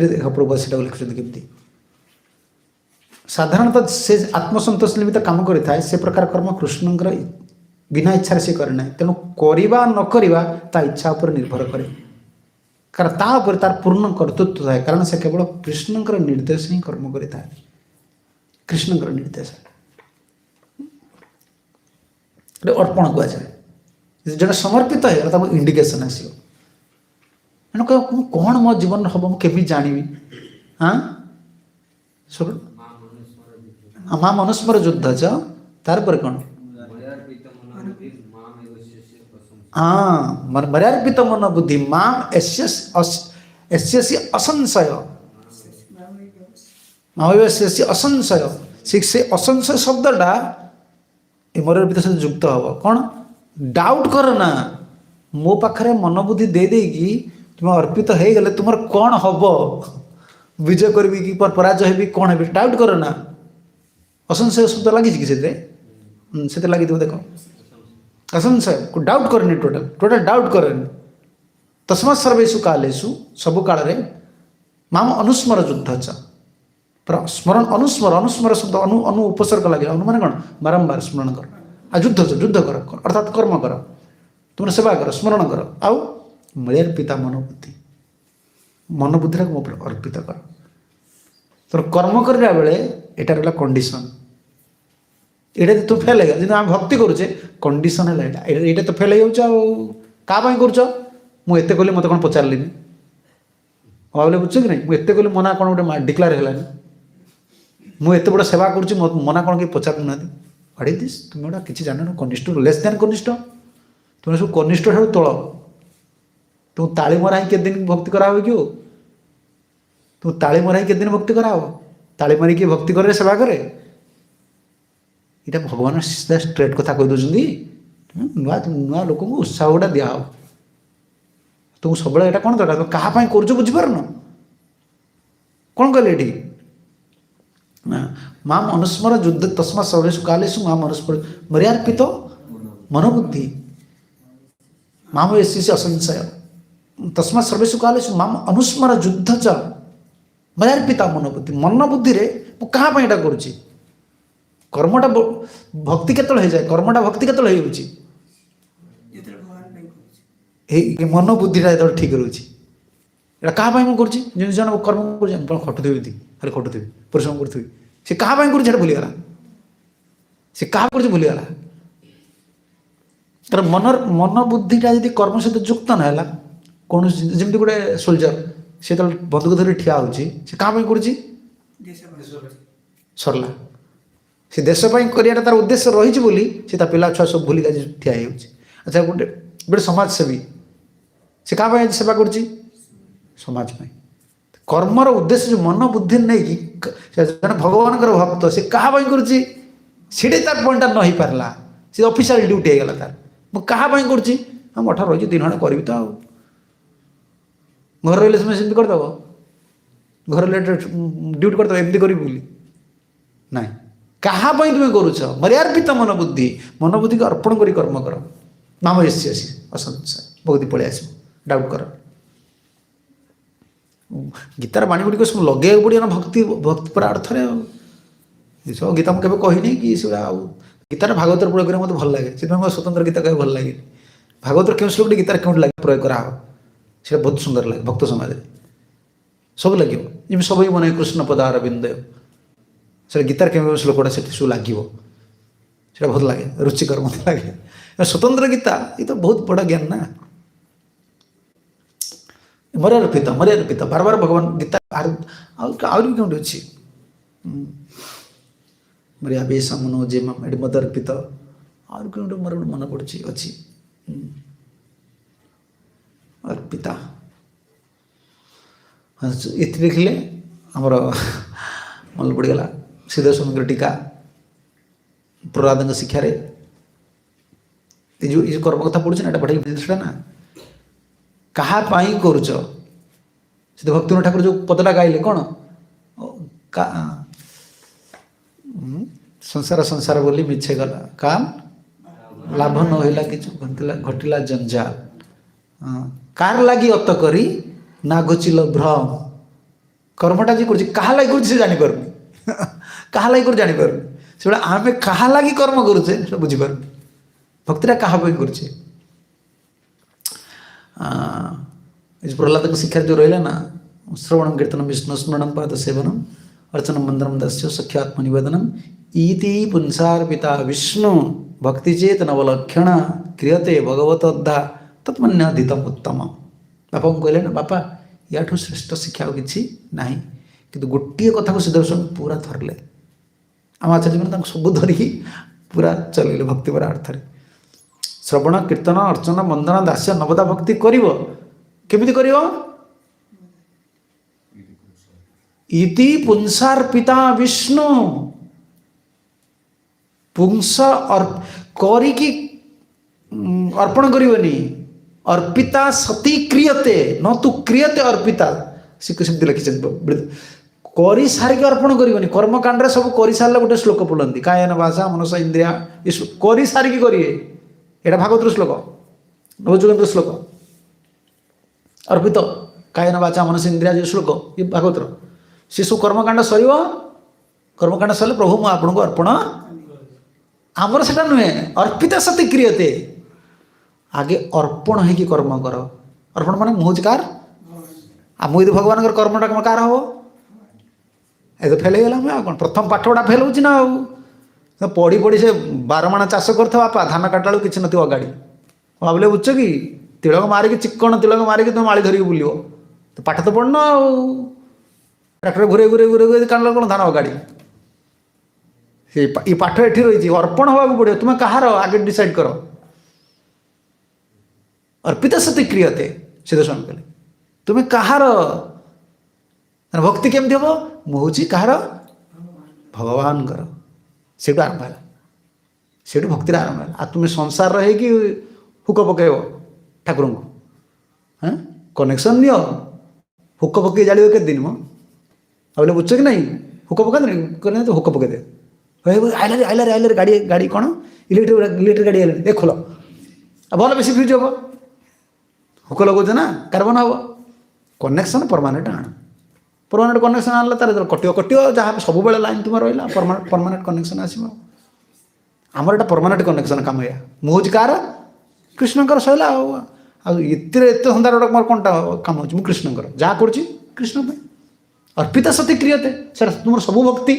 देख प्रभु से लिखुं केमती साधारणतः से आत्मसंतोष निमित्त काम करें से प्रकार कर्म कृष्णकर बिना इच्छा से करना तेणु करवा न करवा ता इच्छा पर निर्भर करे कारण तापर तार पूर्ण कर्तृत्व थाए कारण से केवल कृष्णकर निर्देश ही कर्म करें कृष्णकर निर्देश अर्पण कहुए जो समर्पित है इंडिकेशन आसो कौन मो जीवन हम मुझे जानी हाँ माँ मनुस्मर युद्ध च तार पर कौन हाँ मर्यार्पित मन बुद्धि माम एस्य असंशय मामस्य असंशय से असंशय शब्दटा ये मर्यार्पित सहित युक्त हम कौन डाउट कर ना मो पाखरे मन बुद्धि दे देगी तुम अर्पित हो गले तुम कौन हम विजय करी कि पराजय भी कौन है डाउट कर ना असंशय शब्द लगी कि लगी देख असंशय को डाउट करनी टोटल डाउट करनी तस्मात् सर्वेषु कालेषु सबु काल रे माम अनुस्मर युद्ध च स्मरण अनुस्मर शब्द अनु उपसर्ग लगे अनु माने कौन बारंबार स्मरण कर आ युद्ध कर अर्थात कर्म कर तुम सेवा कर स्मरण कर आउ मर्यार्पिता मन बुद्धि मो अर्पित कर तोर कर्म करला बेले एटा रहला कंडीशन एटा तो फेल है जिन आम भक्ति करुचे कंडीशन है एटा तो फेल हो क्या कर मुझे कली मत कौन पचारे भावे बुझ कि नहीं मुझे कली मना कौन गोटे डिक्लेयर है मुझे बड़ा सेवा करुँच मना कौन कि पचारू ना अड़े दिस तुम गोटा किसी जान कनिष्ठ लेस दैन कनिष्ठ तुम सब कनिष्ठ ठार तल तुम ताली मरा के दिन भक्ति करा कि तुम ताली मरा के दिन भक्ति करा ताली मारिक भक्ति करे सेवा करे इटा भगवान सीधा स्ट्रेट कथा कही दौरान नुआ नुआ लोक उत्साह गुटा दिह तुम सब यहाँ कौन दरकार क्या कर बुझीपार कौन कहले ये माम अनुस्मर युद्ध तस्मा सर्वेषु कालेषु माम अनुस्मर मर्यार्पित मनोबुद्धि माम एस्य असंशय तस्मा सर्वेषु कालेषु माम अनुस्मर युद्ध च मर्यार्पिता मनोबुद्धि मनोबुद्धि रे क्या यहाँ करुँची कर्मटा भक्ति केत हो जाए कर्मटा भक्ति केत हो मन बुद्धिटा जो ठीक रोचे यहाँ क्या मुझे जन कर्म कर खटुथी खाली खटुथी परिश्रम करी सी क्या कर भूलीगला सी क्या कर भूलीगला तर मन बुद्धिटा यदि कर्म सहित युक्त ना कौन जमी गोटे सोल्जर सी जो बंदूक धरी ठिया हो क्या कर सरला से देशपाई कर तार उद्देश्य रही बोली से पिला छुआ सब भूलिक आज ठिया हो अच्छा गोटे गोटे समाजसेवी से क्या आज सेवा कर समाज कर्मर उद्देश्य जो मन बुद्धि नहीं कि भगवान भक्त से क्या कर तार पॉइंट न हो पारा सी ऑफिशियल ड्यूटी हो गला तार मुझे क्या कर मठ रही 3 घंटा करी तो घर रही सेमती करदेव घर ड्यूटी करदेव एमती करी बोली ना क्या तुम्हें करुच मर्यार्पित मनोबुद्धि को अर्पण कर कर्म कर नाम एसी असंशय भक्ति पलि आस डाउट कर गीतार बाणी गुड़िक सब लगे पड़े ना भक्ति भक्ति पर अर्थ सब गीता मुझे कहनी कि गीतार भागवत प्रयोग करें मत भल लगे से स्वतंत्र गीता कह भल लगे भागवत क्यों श्लोक गीतार क्यों लगे प्रयोग करा से बहुत सुंदर लगे भक्त समाज सब लगे जमी सब मन कृष्ण पदार बिंदय से गीतार क्यों श्लोकटा से सब लगे से बहुत लगे रुचिकर मत लगे स्वतंत्र गीता ये तो बहुत बड़ा ज्ञान ना मर्यार्पित बार बार भगवान गीता आहरी क्यों अच्छी मर्यावेश मनो जे मदर्पित आर क्यों मोर मन पड़ी अच्छी अर्पिता ये लिखले आमर मन पड़गला सीधा समुद्र टीका प्रहलाद शिक्षार जो कर्म कथा पढ़ुचे ना पढ़े जिनसा ना क्या करुच से भक्ति ठाकुर जो पदटा गाइले कौन संसार संसार बोली मिछे गला काम लाभ न होइला कि घटिला जंजाल कार लगी अत करी ना घोचिल भ्रम कर्मटा जी क्या लगी कर जापर क्या लगी कर जापर से आम क्या लगी कर्म करुचे बुझीपार भक्तिटा क्या करुचे प्रहलाद शिक्षा जो रहा ना श्रवणम कीर्तनम विष्णु स्मरणम पाद सेवनम अर्चनम मंत्रम दस्य सख्यात्म निवेदनम इति पुंसार्पिता विष्णु भक्ति चेत नवलक्षण क्रियते भगवत अद्धा तत्मन्याधितम उत्तम बापा को कहले ना बापा या श्रेष्ठ शिक्षा किसी ना कि गोटे कथा को सुदर्शन पूरा धरले आम आचार्य मैंने सब धरिकी पूरा चलैले भक्ति पर अर्थ श्रवण कीर्तन अर्चना बंदना दास्य नवदा भक्ति करिव केमिति करिव इति पुंसार्पिता विष्णु पुंस करिकी अर्पण करिवनी अर्पिता सती क्रियते न तु क्रियते अर्पिता सिद्ध लिखिछन करी सारिक अर्पण करिवनी कर्मकांड रे सब करी सारला गोटे श्लोक पढ़ती कायन भाषा मनस इंद्रिया करी सारिक करिए एटा भागवत श्लोक नवजुगंत श्लोक अर्पित कायन वाचा मनस इंद्रिया जो श्लोक ये भागवत शिशु कर्मकांड सर कर्मकांड सरले प्रभु मु आपन को अर्पण आमर सेटा नुहे अर्पिता सती क्रियते आगे अर्पण है कि कर्म कर अर्पण माने मुहजकार आ मुई भगवान कर्मटा कार हम ए तो फेल हो कौन प्रथम पाठ गुड़ा फेल हो पढ़ी पढ़ी से 12 माण चाष कर बापा धान काटा बेलू कि नथिबो गाड़ी भाविले बुझ कि तिलक मारिक चिक्कण तिलक मारिक तुम माड़ी धरिक बुल तो पाठ तो पढ़न ट्रैक्टर घूरे घूरे घूरे घूरे कान कौन धान गाड़ी ये पाठ एठी रही अर्पण हवा पड़ो तुम्हें कहार आगे डिसाइड कर अर्पित सती क्रियते सिद्ध स्वामी कहले तुम्हें कहार भक्ति केमती हम मुझे कहार भगवान कर से आरंभ है से भक्ति आरंभ है आ तुम्हें संसार रही कि हुक पकड़ ठाकुर को हाँ कनेक्शन नियो हुक पकई जाड़ के दिन मो बोले बुझ कि नहीं हुक पका तो हुक पकईदे आइलारे आइलारे आइलारे गाड़ी गाड़ी कौन इलेक्ट्रिक गाड़ी आइलारे देख खोल भल बेसी फ्यूज हम हुक लगौचे ना कार्बन हम कनेक्शन परमानेंट आण परमानेंट कनेक्शन आनला तार कटियो कटियो जहाँ सब लाइन तुम रहा परमानेंट कनेक्शन आसो आमर एटा परमानेंट कनेक्शन काम या मुझ कार कृष्णकर सैला एते संसार गोटे मोर कौनटा काम हो कृष्णकर जहाँ करुँच कृष्ण अर्पिता सती क्रियते सर तुम सब भक्ति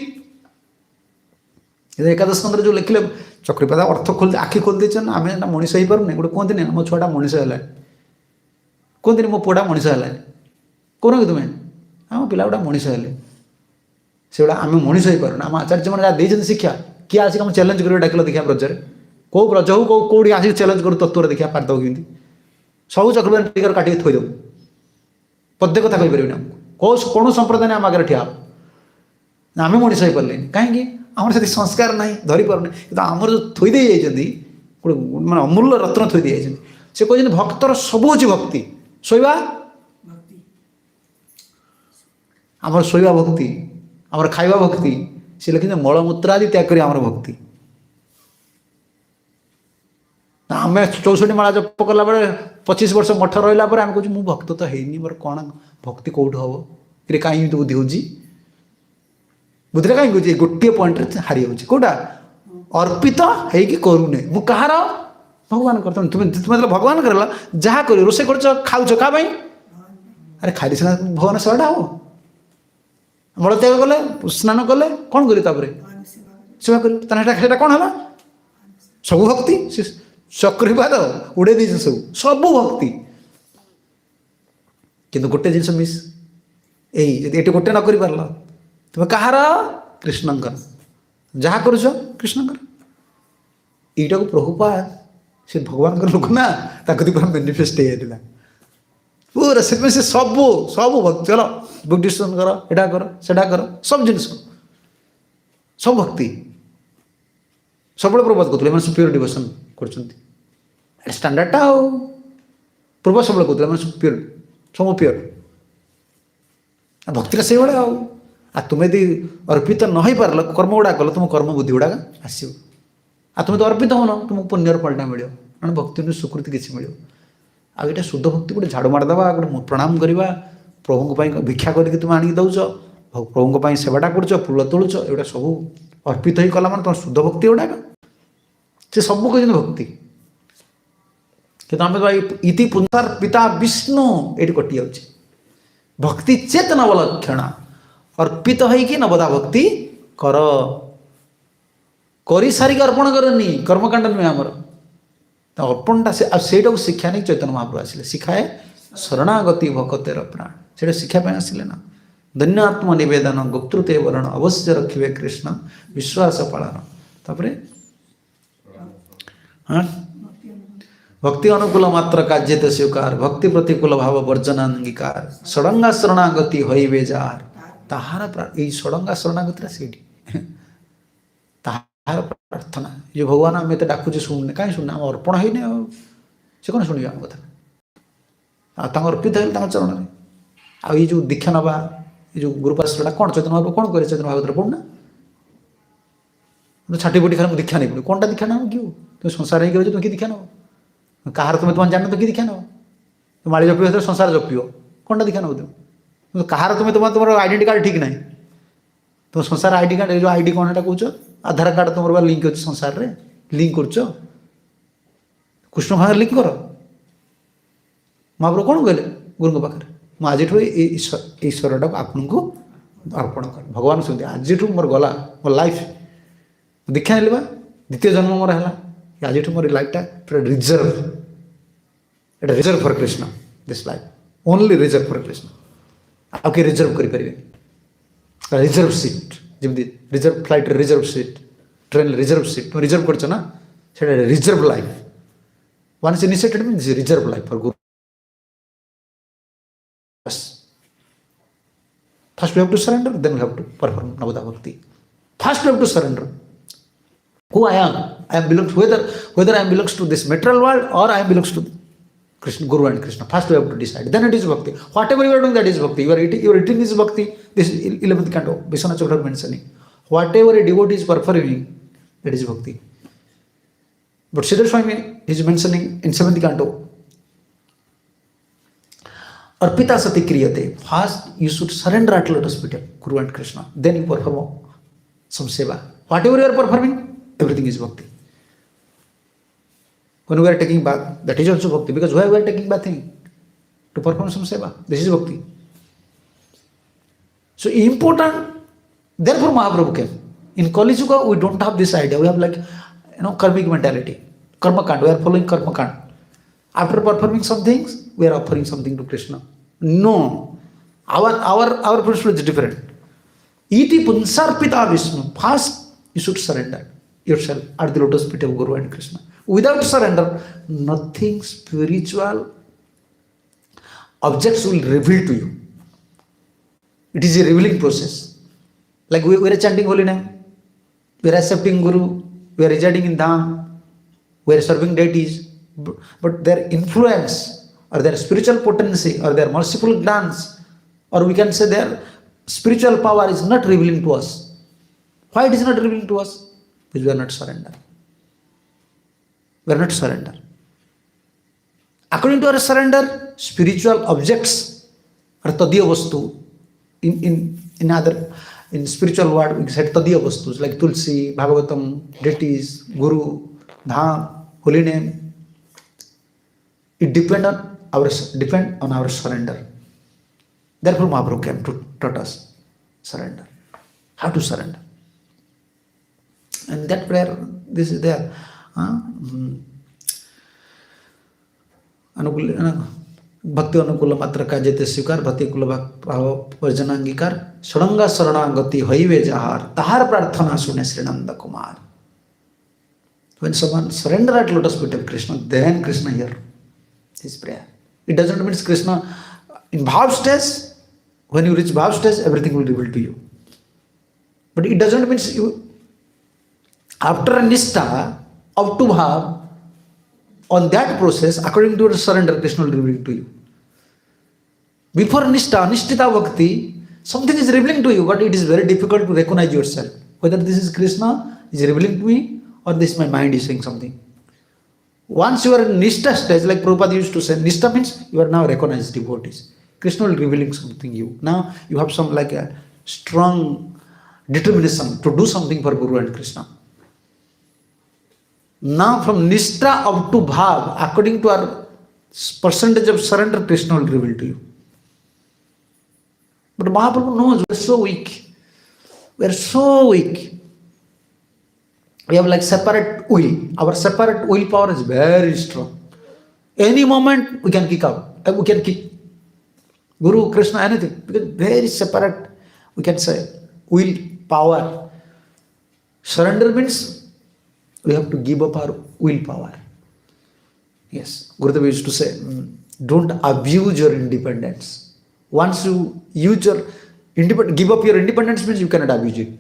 एकादश स्कंदर जो लिखिले चक्रीपादा अर्थ खोल आखि खोल देन आम मनीष हो पारे गोटे कहते मो छुआटा मनीष है कहते मो पुआटा मनीष है कौन कि तुम्हें आम पिला गुड़ा मनीष है से गुड़ा आम मनीष हो पार आम आचार्य मैंने देते शिक्षा किए आसिक आम चैलेंज कर डाक देखा ब्रजरे कौ ब्रज हो कौटी आसिक चैलेंज कर तत्व देखा पारदब कि सब चक्रपात टिकर काटिक थोदेव पदे कथा कहीपर आमको कौन संप्रदाय आम आगे ठिया आम मनीष हो पारे कहीं आमर से संस्कार ना धरी पार ना आमर जो थोदे जाती मैं अमूल्य रत्न थोदे जाती से कहते भक्तर सब हूँ भक्ति शोवा आमर शोवा भक्ति आमर खाइबा भक्ति से लिखते मलमूत्र आदि त्याग करी आमर भक्ति आम 64 माला जप कला बेले 25 वर्ष मठ रहा आम कह मु भक्त तो है मोर कौन भक्ति कौट हम कि कहीं बुद्धि हो बुद्धिरे कहीं कहे गोटे पॉइंट हारी जाऊँगी कौटा अर्पित है कि करूने मु कहार भगवान कर तुम्हें तुम्हें भगवान कर जहाँ कर रोसे कर खाऊ क्या अरे खाली सीना भगवान सेवाटा हम मल त्याग कले स्नान कले कौन कर सेवा कर कौन है सब भक्ति चक्रीपाद उड़े दी सब भक्ति किंतु गोटे जिन मिस यही गोटे न कर पार तुम्हें कहार कृष्णकर जहाँ करुच कृष्णकर यटा को प्रभुपाद से भगवान लोक ना पूरा मेनिफेस्ट हो पूरा से सब सब भक्ति चलो बुक डिस्कसन कर एटा कर सेटा कर सब जिन सब भक्ति सब प्रभुपाद कहते प्योर डिवोशन कर स्टांडर्डटा हो प्रभु सब कहते प्योर सब प्योर भक्ति से भाया हो आ तुम्हें यदि अर्पित न हो पार कर्म गुड़ा कल तुम कर्म बुद्धि गुड़ा आसो आ तुम्हें तो अर्पित हो न तुमको पुण्यर फलटा मिल कारण भक्ति स्वीकृति किसी मिल आ ये शुद्ध भक्ति गोटे झाड़ू मारदेवा गोटे प्रणाम करवा प्रभु भिक्षा करके तुम आनिक दौच प्रभु सेवाटा कर फूल तोलुच एगुटा सब अर्पित हो कला तुम शुद्ध भक्ति गुड़ाक से सब कहते भक्ति कि आम इति पुंसार पिता विष्णु ये कटि जा भक्ति चेत नवलक्षणा अर्पित है कि नवदा भक्ति कर करी सारिक अर्पण करनी कर्मकांड नुहे आमर अर्पणटा से शिक्षा नहीं चैतन्य महाप्रभु आसिले शिखाए शरणागति भक्तेर प्राण से शिखापी आसिले ना धन्य आत्म निवेदन गुप्तृते वर्ण अवश्य रखिए कृष्ण विश्वास पालन तापर हाँ भक्ति अनुकूल मात्र କାର୍ଯ୍ୟତେ ସ୍ୱୀକାର ଭକ୍ତି ପ୍ରତିକୂଳ ଭାବ ବର୍ଜନାଙ୍ଗୀକାର ଷଡ଼ଙ୍ଗା ଶରଣାଗତି ହଇବେ ଯାହାର ତାହାର ଏଇ ଷଡ଼ଙ୍ଗା ଶରଣାଗତିଟା ସେଇଠି ତାହାର ପ୍ରାର୍ଥନା ଯେ ଭଗବାନ ଆମେ ଏତେ ଡାକୁଛୁ ଶୁଣୁନି କାହିଁ ଶୁଣୁନି ଆମ ଅର୍ପଣ ହେଇନି ଆଉ ସେ କ'ଣ ଶୁଣିବେ ଆମ କଥା ଆଉ ତାଙ୍କ ଅର୍ପିତ ହେଲେ ତାଙ୍କ ଚରଣରେ ଆଉ ଏଇ ଯେଉଁ ଦୀକ୍ଷା ନେବା ଏଇ ଯେଉଁ ଗୁରୁପାଶ୍ରଟା କ'ଣ ଚୈତନ୍ୟ ମହାପ୍ରଭୁ କ'ଣ କରେ ଚୈତନ୍ୟ ଭାଗବତରେ ପଢ଼ୁନା ଛାଟି ବୁଟି ଖାଲି ମୁଁ ଦୀକ୍ଷା ନେବି କ'ଣଟା ଦୀକ୍ଷା ନେବ କି ତୁମେ ସଂସାର ହେଇକି ରହିଛ ତୁମେ କି ଦୀକ୍ଷା ନେବ କାହାର ତୁମେ ଜାଣିନ ତ କି ଦୀକ୍ଷା ନେବ ମାଳି ଜପିବ ହେଲେ ସଂସାର ଜପିବ କ'ଣଟା ଦୀକ୍ଷା ନେବ ତୁମେ କାହାର ତୁମର ଆଇଡେଣ୍ଟି କାର୍ଡ଼ ଠିକ୍ ନାହିଁ ତୁମ ସଂସାର ଆଇଡି କାର୍ଡ଼ ଏ ଯେଉଁ ଆଇଡି କ'ଣ ଏଇଟା କହୁଛ ଆଧାର କାର୍ଡ଼ ତୁମର ବା ଲିଙ୍କ ଅଛି ସଂସାରରେ ଲିଙ୍କ କରୁଛ କୃଷ୍ଣ ଭାଗରେ ଲିଙ୍କ କର ମହାପ୍ରଭୁ କ'ଣ କହିଲେ ଗୁରୁଙ୍କ ପାଖରେ ମୁଁ ଆଜିଠୁ ଏଇ ଈଶ୍ୱରଟାକୁ ଆପଣଙ୍କୁ ଅର୍ପଣ କରେ ଭଗବାନ ଶୁଣନ୍ତି ଆଜିଠୁ ମୋର ଗଲା ମୋ ଲାଇଫ୍ ଦୀକ୍ଷା ନେଲି ବା ଦ୍ୱିତୀୟ ଜନ୍ମ ମୋର ହେଲା ଆଜିଠୁ ମୋର ଲାଇଫଟା ପୁରା ରିଜର୍ଭ ଏଇଟା reserve for Krishna this life only reserve for Krishna ଆଉ କିଏ ରିଜର୍ଭ କରିପାରିବେ ରିଜର୍ଭ ସିଟ୍ ଯେମିତି ରିଜର୍ଭ ଫ୍ଲାଇଟ୍ରେ ରିଜର୍ଭ ସିଟ୍ ଟ୍ରେନ୍ରେ ରିଜର୍ଭ ସିଟ୍ ତୁମେ ରିଜର୍ଭ କରିଛ ନା ସେଇଟା reserve life once initiated means reserve life for guru First we have to surrender, then we have to perform Navada Bhakti. First we have to surrender. Who I am belongs whether I am belongs to this material world or I am belongs to Krishna, Guru and Krishna. First we have to decide. Then it is bhakti. Whatever you are doing, that is bhakti. You are eating is bhakti. This is 11th canto. Vishwanath Chakravarti mentioning. Whatever a devotee is performing, that is bhakti. But Siddhar Swami is mentioning in 7th canto. Arpita sati kriyate. First, you should surrender at lotus feet of Guru and Krishna. Then you perform some seva. Whatever you are performing, everything is bhakti. When we are taking bath, that is also bhakti. Because why we are taking bathing? To perform some seva. This is bhakti. So important. Therefore, Mahaprabhu came. In Kali Yuga, we don't have this idea. We have like, karmic mentality. Karma kand. We are following karma kand. After performing some things, we are offering something to Krishna. No. Our principle is different. Iti punsarpita Vishnu. First, you should surrender yourself at the lotus feet of Guru and Krishna. Without surrender, nothing spiritual objects will reveal to you. It is a revealing process. Like we are chanting holy name, we are accepting Guru, we are residing in Dham, we are serving deities, but their influence or their spiritual potency or their merciful glance, or we can say their spiritual power is not revealing to us. Why it is not revealing to us? Because we are not surrender. We are not surrender. According to our surrender, spiritual objects are tadiya vastu. In spiritual word, we said tadiya vastus like Tulsi, Bhagavatam, deities, Guru, Dham, holy name. It depend on our surrender. Therefore, Mahaprabhu came to taught us surrender. How to surrender. And that prayer, this is there. भक्ति अनुकूल मात्र କାର୍ଯ୍ୟତେ ସ୍ୱୀକାର ଭକ୍ତି କୁଲ ଭାବ ବର୍ଜନାଙ୍ଗୀକାର ଷଡ଼ଙ୍ଗା ଶରଣାଗତି ହଇବେ ଯାହାର ତାହାର ପ୍ରାର୍ଥନା ଶୁଣେ ଶ୍ରୀନନ୍ଦ Kumar. When someone surrender at lotus feet of Krishna, then Krishna hear his prayer. It doesn't mean Krishna in bhav stage. When you reach bhav stage, everything will reveal to you. But it doesn't mean you after nishtha up to bhav. On that process, according to your surrender, Krishna will reveal to you. Before nishtita bhakti, something is revealing to you, but it is very difficult to recognize yourself. Whether this is Krishna is revealing to me or this my mind is saying something. Once you are in nishtha stage, like Prabhupada used to say, nishtha means you are now recognized devotees. Krishna will revealing something you. Now you have some like a strong determination to do something for Guru and Krishna. Now from nishtha up to bhav, according to our percentage of surrender, Krishna will reveal to you. But Mahaprabhu knows we are so weak. We are so weak. We have like separate will. Our separate will power is very strong. Any moment we can kick out. We can kick Guru, Krishna, anything. Because very separate, we can say, will power. Surrender means we have to give up our willpower. Yes, Gurudev used to say, don't abuse your independence. Once you use your give up your independence means you cannot abuse it.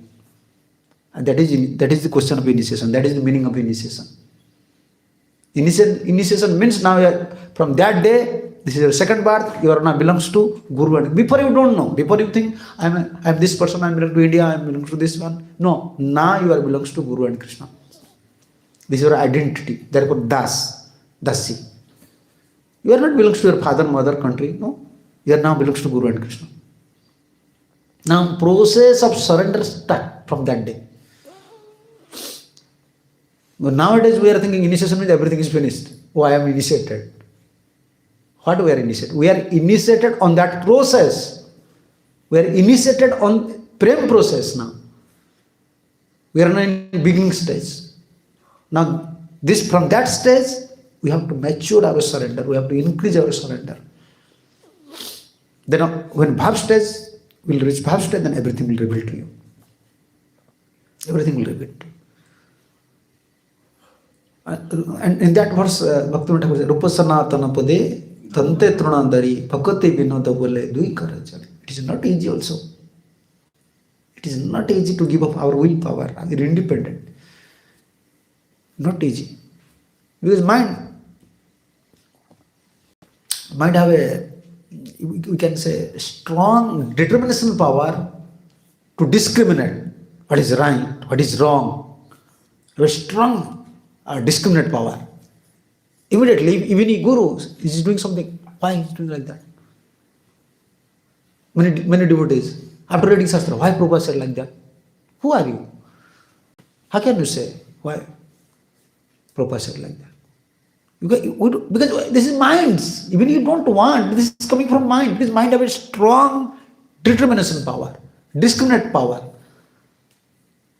And that is the question of initiation. That is the meaning of initiation. Initiation means now from that day, this is your second birth, you are now belongs to Guru. And before you don't know, before you think, I'm this person, I'm belong to India, I'm belong to this one. No, now you are belongs to Guru and Krishna. This is your identity. Therefore, Dasi. You are not belongs to your father, mother, country. No, you are now belongs to Guru and Krishna. Now, process of surrender start from that day. But nowadays we are thinking initiation means everything is finished. Oh, I am initiated. What we are initiated? We are initiated on that process. We are initiated on prem process now. We are now in beginning stage. Now, from that stage, we have to mature our surrender. We have to increase our surrender. Then when Bhav stage, we will reach Bhav stage, then everything will reveal to you. Everything will reveal to you. And in that verse, Bhaktivinoda Thakur says, Rupa Sanatana Pade, Tante Trunandari, Bhakati Vinoda Bole, Dui Karajali. It is not easy also. It is not easy to give up our willpower. We are independent. Not easy. Because mind have we can say, strong determination power to discriminate what is right, what is wrong. A strong discriminate power. Immediately, even a guru is doing something. Why is doing like that? Many devotees, after reading Shastra, why Prabhupada said like that? Who are you? How can you say why Prabhupada said like that? Because this is minds. Even you don't want, this is coming from mind. This mind have a strong determination power, discriminate power.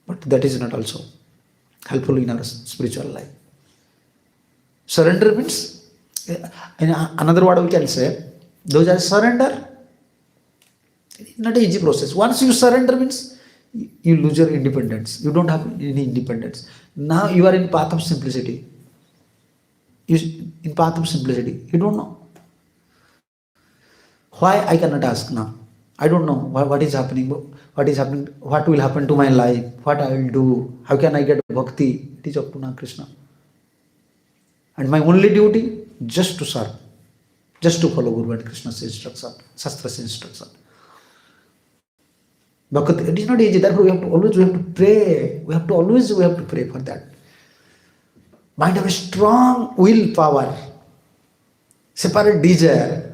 But that is not also helpful in our spiritual life. Surrender means, in another word we can say, those are surrender. Not an easy process. Once you surrender means, you lose your independence. You don't have any independence. Now you are in path of simplicity. In path of simplicity. You don't know. Why I cannot ask now? I don't know what is happening, what will happen to my life, what I will do, how can I get bhakti. It is up to now Krishna. And my only duty, just to serve, just to follow Guru and Krishna's instruction, Shastra's instruction. Bhakti, it is not easy, therefore we have to pray. We have to pray for that. Mind have a strong willpower, separate desire.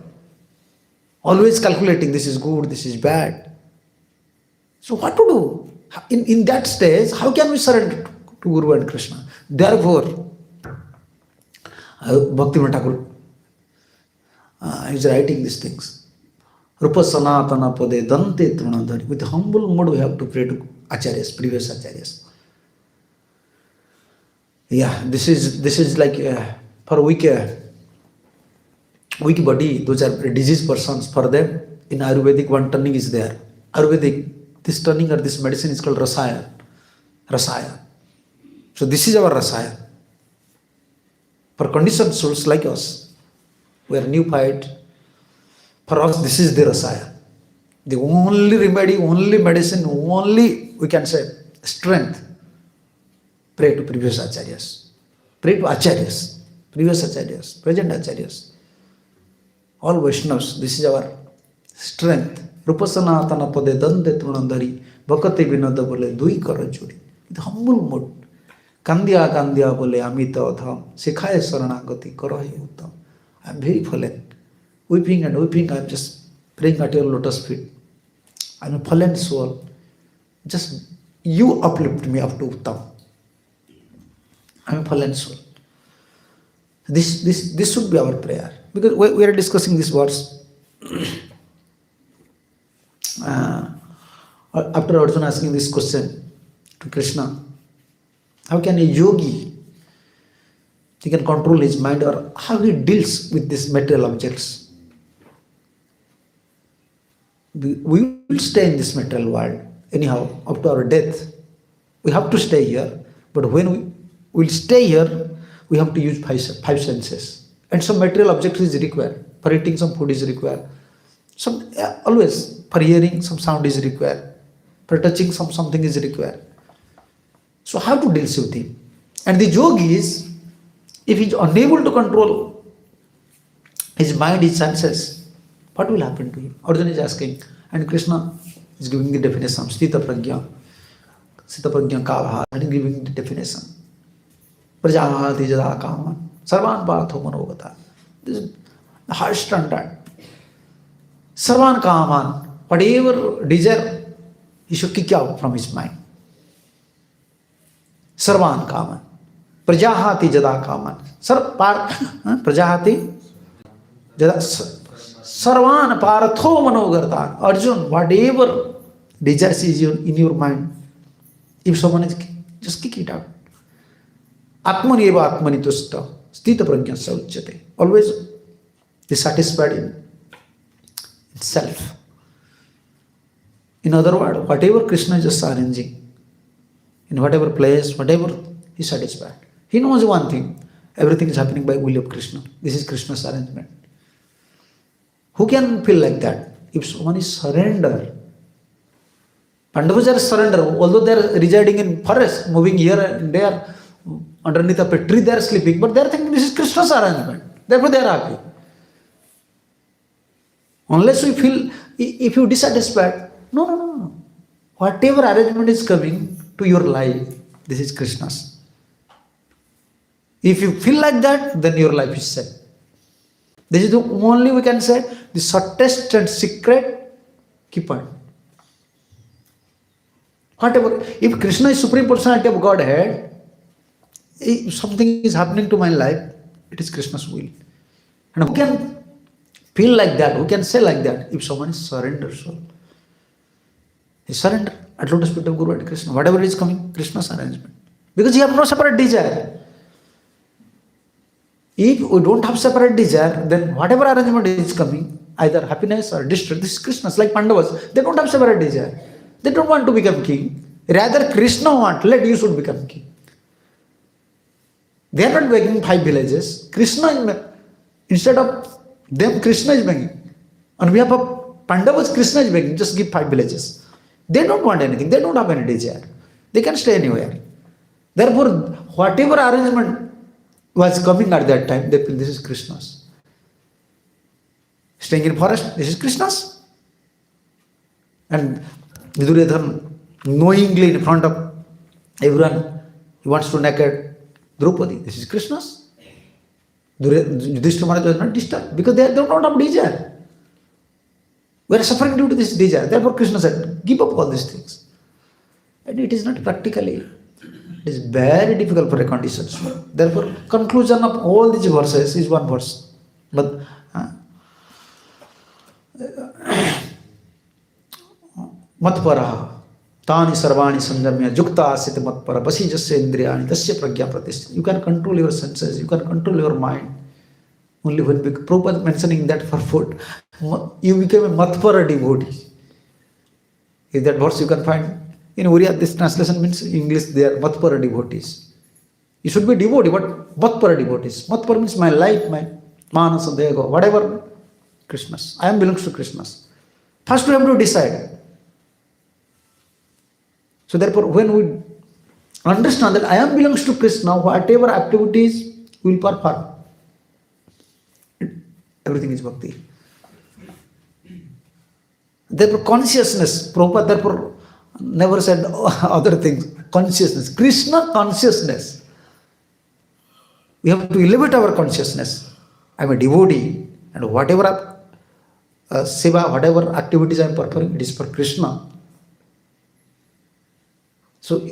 Always calculating, this is good, this is bad. So what to do? In that stage, how can we surrender to Guru and Krishna? Therefore, Bhaktivinoda Thakur is writing these things. Rupa Sanatana Pade Dante Trunadhari. With humble mood we have to pray to Acharyas, previous Acharyas. Yeah, this is like for weak body, those are diseased persons. For them, in Ayurvedic, one turning is there. Ayurvedic, this turning or this medicine is called Rasaya. So this is our Rasaya. For conditioned souls like us, we are neophyte. For us, this is the Rasaya. The only remedy, only medicine, only, we can say, strength. Pray to previous Acharyas. Pray to Acharyas. Previous Acharyas. Present Acharyas. All Vaishnavas, this is our strength. Rupa Sanatana Pade Dante Trunandari Bhakati Vinoda Bole Dui Karajuri. With humble mood. Kandya Bole Amita Adham Sikhaya Saranagati Karahi Uttam. I am very fallen. Weeping, I am just praying at your lotus feet. I am a fallen soul. Just you uplift me up to Uttam. I am a fallen soul. This should be our prayer. Because we are discussing this verse. After Arjuna asking this question to Krishna, how can a yogi, he can control his mind, or how he deals with these material objects? We will stay in this material world anyhow up to our death. We have to stay here, but when we will stay here, we have to use five senses. And some material object is required. For eating some food is required. Some always for hearing some sound is required. For touching something is required. So how to deal with him? And the yogis, if he is unable to control his mind, his senses, what will happen to him? Arjuna is asking, and Krishna is giving the definition, Sthita Prajna Kalaha, and giving the definition. Prajahati Jada Kaman, Sarvan Patho Manogata. This is the high standard. Sarvan Kaman, whatever desire, he should kick out from his mind. Sarvan Kaman. Prajahati Jada Kaman. Prajahati Jada Sarvan Partho Manogartan. Arjun, whatever desires is in your mind, if someone is, just kick it out. Atmani eva atmani tusta. Sthita prajna sauchyate. Always be satisfied in self. In other words, whatever Krishna is just arranging, in whatever place, whatever, he is satisfied. He knows one thing, everything is happening by will of Krishna. This is Krishna's arrangement. Who can feel like that? If someone is surrender. Pandavas are surrender, although they are residing in forest, moving here and there, underneath a tree they are sleeping, but they are thinking this is Krishna's arrangement. Therefore they are happy. Unless we feel, if you dissatisfied, no. Whatever arrangement is coming to your life, this is Krishna's. If you feel like that, then your life is set. This is the only, we can say, the shortest and secret key point. Whatever, if Krishna is Supreme Personality of Godhead, if something is happening to my life, it is Krishna's will. And who can feel like that? Who can say like that? If someone is surrendered soul. He surrender at lotus feet of Guru and Krishna. Whatever is coming, Krishna's arrangement. Because he has no separate desire. If we don't have separate desire, then whatever arrangement is coming, either happiness or distress, this is Krishna's. Like Pandavas, they don't have separate desire. They don't want to become king. Rather, Krishna wants, let you should become king. They are not begging 5 villages. Krishna is, instead of them, Krishna is begging. On behalf of Pandavas, Krishna is begging, just give 5 villages. They don't want anything. They don't have any desire. They can stay anywhere. Therefore, whatever arrangement was coming at that time, they feel this is Krishna's. Staying in forest, this is Krishna's. And Duryodhana, knowingly in front of everyone, he wants to naked Draupadi. This is Krishna's. Yudhishthira Maharaj was not disturbed because they don't have desire. We are suffering due to this desire. Therefore, Krishna said, give up all these things. And it is not practically. It is very difficult for a conditioned soul. Therefore, conclusion of all these verses is one verse. But Matpara Tani Sarvani Sanjamya Jukta Asita Matpara Basijasya Indriyani Tasya Pragya Pratishtha. You can control your senses, you can control your mind. Only when Prabhupada mentioning that for food, you became a Matpara devotee. Is that verse you can find? In Oriya, this translation means English, they are Matpara devotees. You should be devotee, but Matpara devotees. Matpara means my life, my Manasa, Dego, whatever Krishna's. I am belongs to Krishna's. First we have to decide. So therefore, when we understand that I am belongs to Krishna, whatever activities we will perform, everything is bhakti. Therefore, consciousness, Prabhupada therefore never said other things. Consciousness, Krishna consciousness. We have to elevate our consciousness. I am a devotee, and whatever seva, whatever activities I am performing, it is for Krishna. So,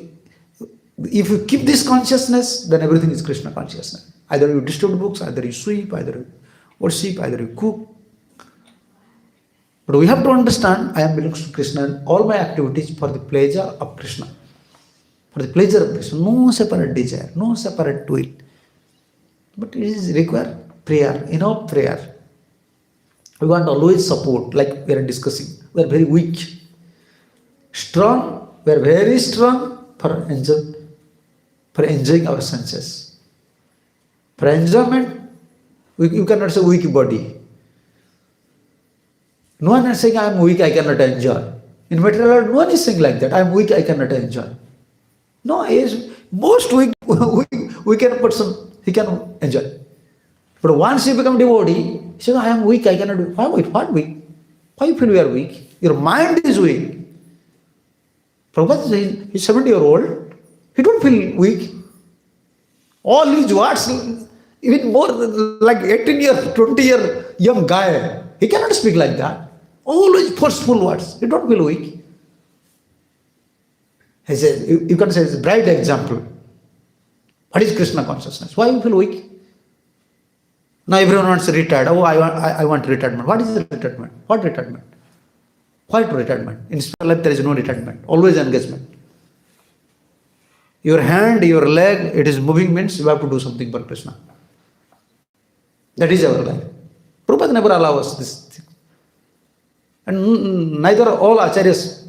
if you keep this consciousness, then everything is Krishna consciousness. Either you distribute books, either you sweep, either you worship, either you cook. But we have to understand, I am belongs to Krishna and all my activities for the pleasure of Krishna. For the pleasure of Krishna. No separate desire, no separate will. But it is require prayer, enough prayer. We want always support, like we are discussing. We are very weak. Strong, we are very strong for enjoying our senses. For enjoyment, You cannot say weak body. No one is saying I am weak, I cannot enjoy. In material world, no one is saying like that. I am weak, I cannot enjoy. No, he is most weaker person, he can enjoy. But once you become devotee, he says, I am weak, I cannot do. Why weak? What weak? Why you feel you are weak? Your mind is weak. Prabhupada says, he's 70-year-old, he don't feel weak. All his words, even more like 18-year, 20-year young guy, he cannot speak like that. Always forceful words. He don't feel weak. He says, you can say it's a bright example. What is Krishna consciousness? Why you feel weak? Now everyone wants to retire. Oh, I want retirement. What is retirement? What retirement? What retirement? In spiritual life there is no retirement. Always engagement. Your hand, your leg, it is moving means you have to do something for Krishna. That is our life. Prabhupada never allows us this thing. And neither all acharyas,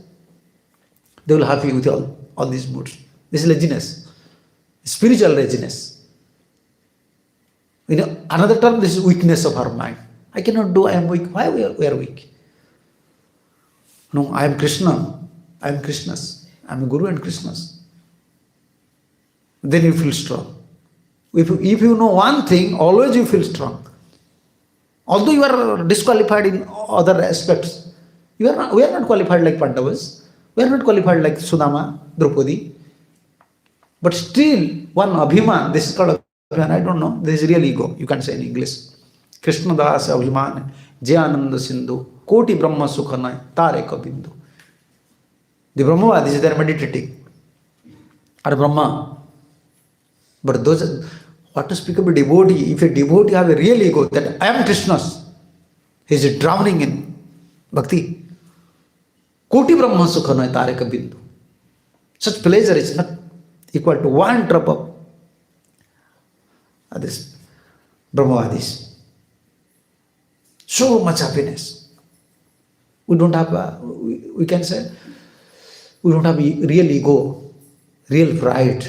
they will happy with all these moods. This is laziness. Spiritual laziness. Another term, this is weakness of our mind. I cannot do, I am weak. Why we are weak? No, I am Krishna. I am Krishna's. I am Guru and Krishna's. Then you feel strong. If you know one thing, always you feel strong. Although you are disqualified in other aspects, we are not qualified like Pandavas. We are not qualified like Sudama, Draupadi. But still, one Abhiman, this is called Abhiman, I don't know, this is real ego, you can say in English. Krishna Das Abhiman, Jayananda Sindhu, Koti Brahma Sukhanai, Tareka Bindu. The Brahmavadis, they are meditating. Are Brahma. But those, what to speak of a devotee? If a devotee have a real ego, that I am Krishna's, he is drowning in bhakti. Koti Brahma Sukhanai, Tareka Bindu. Such pleasure is not equal to one drop of this Brahmavadis. So much happiness. We don't have, we can say, we don't have real ego, real pride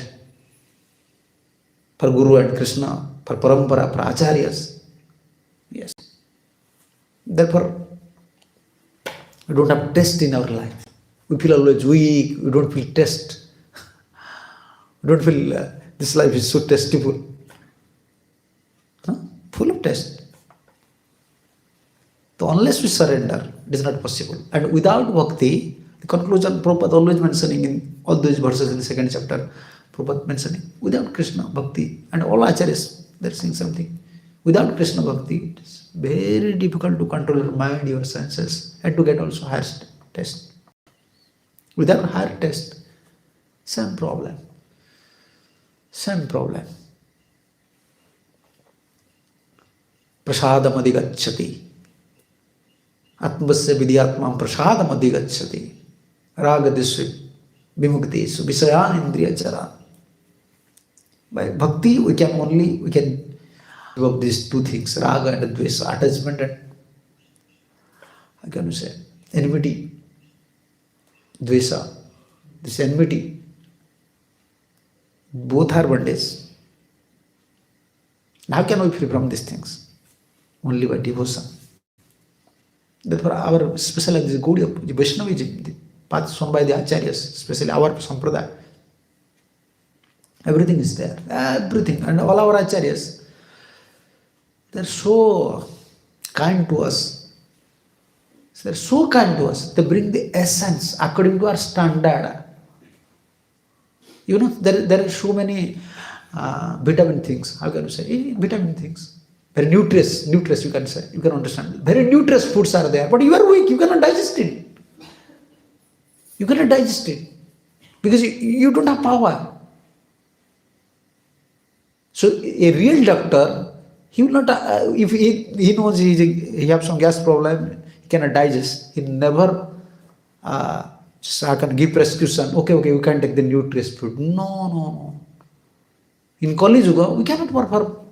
for Guru and Krishna, for Parampara, for Acharyas. Yes. Therefore, we don't have taste in our life. We feel always weak, we don't feel taste. We don't feel this life is so tasteful. Full of taste. So unless we surrender, it is not possible. And without bhakti, the conclusion Prabhupada always mentioning in all those verses in the second chapter, Prabhupada mentioning, without Krishna bhakti, and all acharyas, they are saying something. Without Krishna bhakti, it is very difficult to control your mind, your senses, and to get also higher taste. Without higher taste, same problem. Same problem. Prasadam adhigacchati. Atmasya vidyatmam prasadam adhigacchati. Ragadisvi vimuktisu visayan indriya chara. By bhakti, we can give up these two things, raga and dvesa, attachment and, how can you say, enmity, dvesa, this enmity, both are bondage. How can we free from these things? Only by devotion. Therefore, our special this Gaudiya, the Vaishnavism, the path shown by the Acharyas, especially our Sampradaya, everything is there. Everything. And all our Acharyas, they are so kind to us. They are so kind to us. They bring the essence according to our standard. You know, there are so many vitamin things. How can you say? Vitamin things. Very nutritious, you can say. You can understand. Very nutritious foods are there. But you are weak. You cannot digest it. You cannot digest it. Because you don't have power. So a real doctor, he will not, if he knows he has some gas problem, he cannot digest. He never can give prescription. Okay, we can take the nutritious food. No. In Kali Yuga, we cannot perform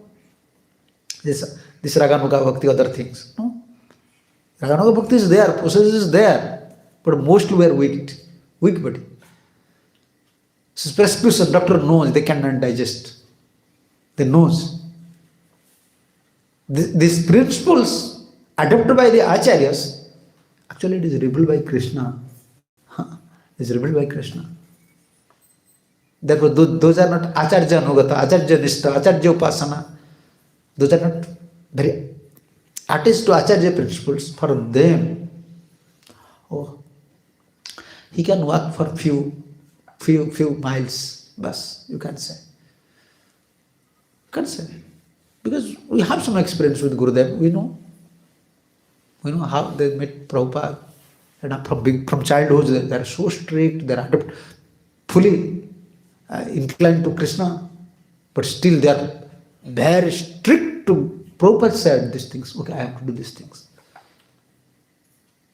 this Raganuga Bhakti, other things. No. Raganuga Bhakti is there, process is there, but mostly we are weak body. So prescription, doctor knows they cannot digest. They knows. These principles adopted by the acharyas, actually it is revealed by Krishna. It is revealed by Krishna. Therefore, those are not acharya anugata, acharya nishta, acharya upasana. Those are not very attached to acharya principles. For them, oh, he can walk for few miles, bus, you can say. You can say. Because we have some experience with Gurudev, we know how they met Prabhupada. And from childhood, they are so strict, they are fully inclined to Krishna, but still they are very strict to Prabhupada said these things. Okay, I have to do these things.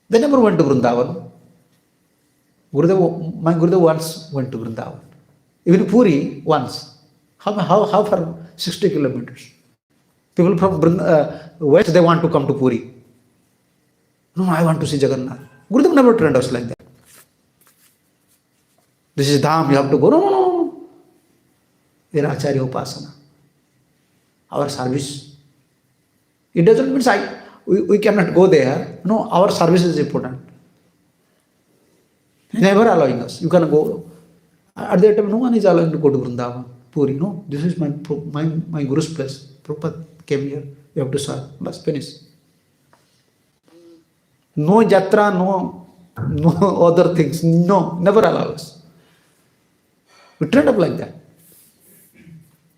They never went to Vrindavan. My Gurudev once went to Vrindavan. Even Puri once. How far? 60 kilometers. People from west, they want to come to Puri. No, I want to see Jagannath. Gurudev never trained us like that. This is Dham, you have to go. No. We are Acharya Upasana. Our service. It doesn't mean we cannot go there. No, our service is important. Never allowing us. You can go. At that time, no one is allowing to go to Vrindavan, Puri. No, this is my Guru's place. Prabhupada came here. You have to serve. Let's finish. No jatra, no other things. No, never allow us. We trained up like that.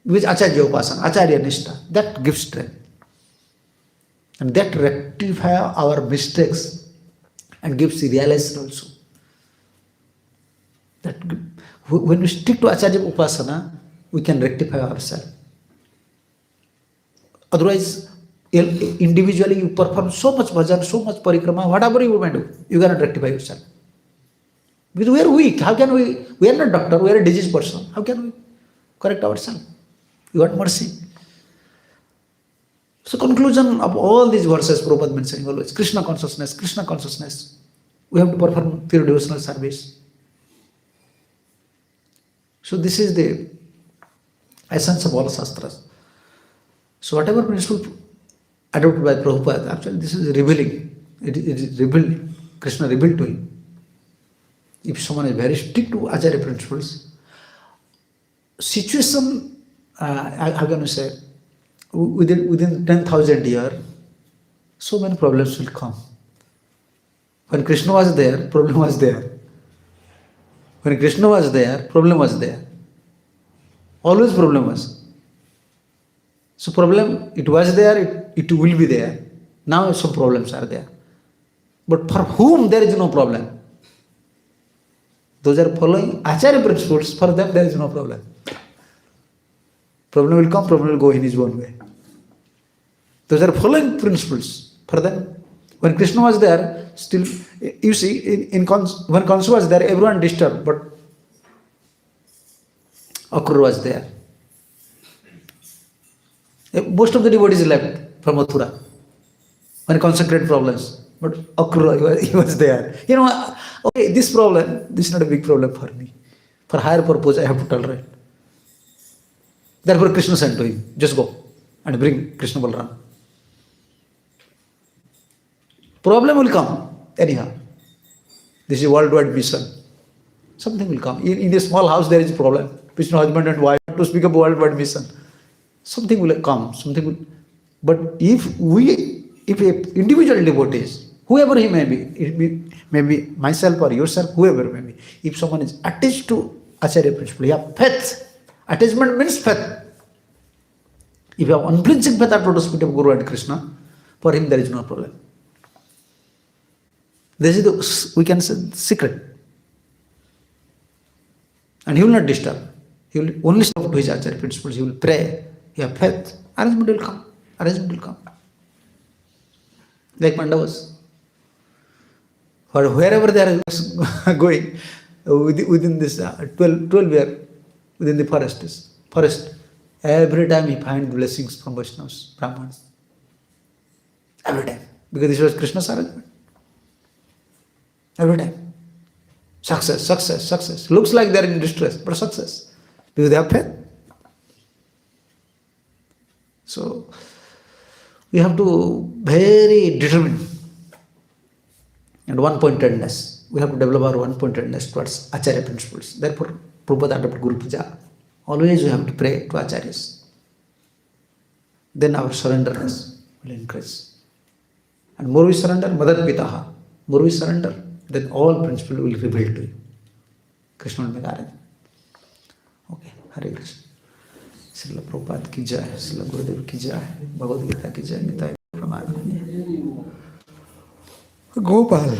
With Acharya Upasana, Acharya Nishta. That gives strength. And that rectify our mistakes and gives realization also. That when we stick to Acharya Upasana, we can rectify ourselves. Otherwise, individually you perform so much bhajan, so much parikrama, whatever you may do, you cannot rectify yourself. Because we are weak. How can we are not doctor, we are a diseased person. How can we correct ourselves? You want mercy. So conclusion of all these verses, Prabhupada mentioning always, Krishna consciousness, Krishna consciousness. We have to perform pure devotional service. So this is the essence of all Shastras. So whatever principle adopted by Prabhupada, actually this is revealing. It is revealed. Krishna revealed to him. If someone is very strict to Acharya principles, situation, how can you say, within 10,000 years, so many problems will come. When Krishna was there, problem was there. When Krishna was there, problem was there. Always problem was. So problem, it was there, it will be there. Now some problems are there. But for whom there is no problem? Those are following Acharya principles, for them there is no problem. Problem will come, problem will go in his own way. Those are following principles. For them, when Krishna was there, still, you see, when Kansa was there, everyone disturbed, but Akrura was there. Most of the devotees left from Mathura when Kansa created problems, but Akrura, he was there. Okay, this problem, this is not a big problem for me. For higher purpose, I have to tolerate. Therefore, Krishna sent to him, just go and bring Krishna Balaram. Problem will come, anyhow. This is a worldwide mission. Something will come. In a small house, there is a problem. Between husband and wife, to speak of worldwide mission. Something will come, but if individual devotees, whoever he may be, it may be myself or yourself, whoever may be, if someone is attached to Acharya principle, you have faith. Attachment means faith. If you have unflinching faith at lotus feet of Guru and Krishna, for him there is no problem. This is the, we can say, secret. And he will not disturb. He will only stop to his Acharya principles. He will pray. He have faith. Arrangement will come. Arrangement will come. Like Pandavas. Or wherever they are going, within this 12 year, within the forest, every time he finds blessings from Vaishnavas, Brahmanas. Every time. Because this was Krishna's arrangement. Every time. Success. Looks like they are in distress, but success. Because they have faith. So, We have to very determined and one-pointedness. We have to develop our one-pointedness towards Acharya principles. Therefore, Prabhupada adopted Guru Puja. Always we have to pray to Acharyas. Then our surrenderness will increase. And more we surrender, Madad Pitaha. More we surrender, then all principles will reveal to you. Krishna will make arrangement. Okay, Hare Krishna. Srila Prabhupada ki jai, Srila Gurudev ki jai, Bhagavad Gita ki jai, Gita Pramana. Gopal.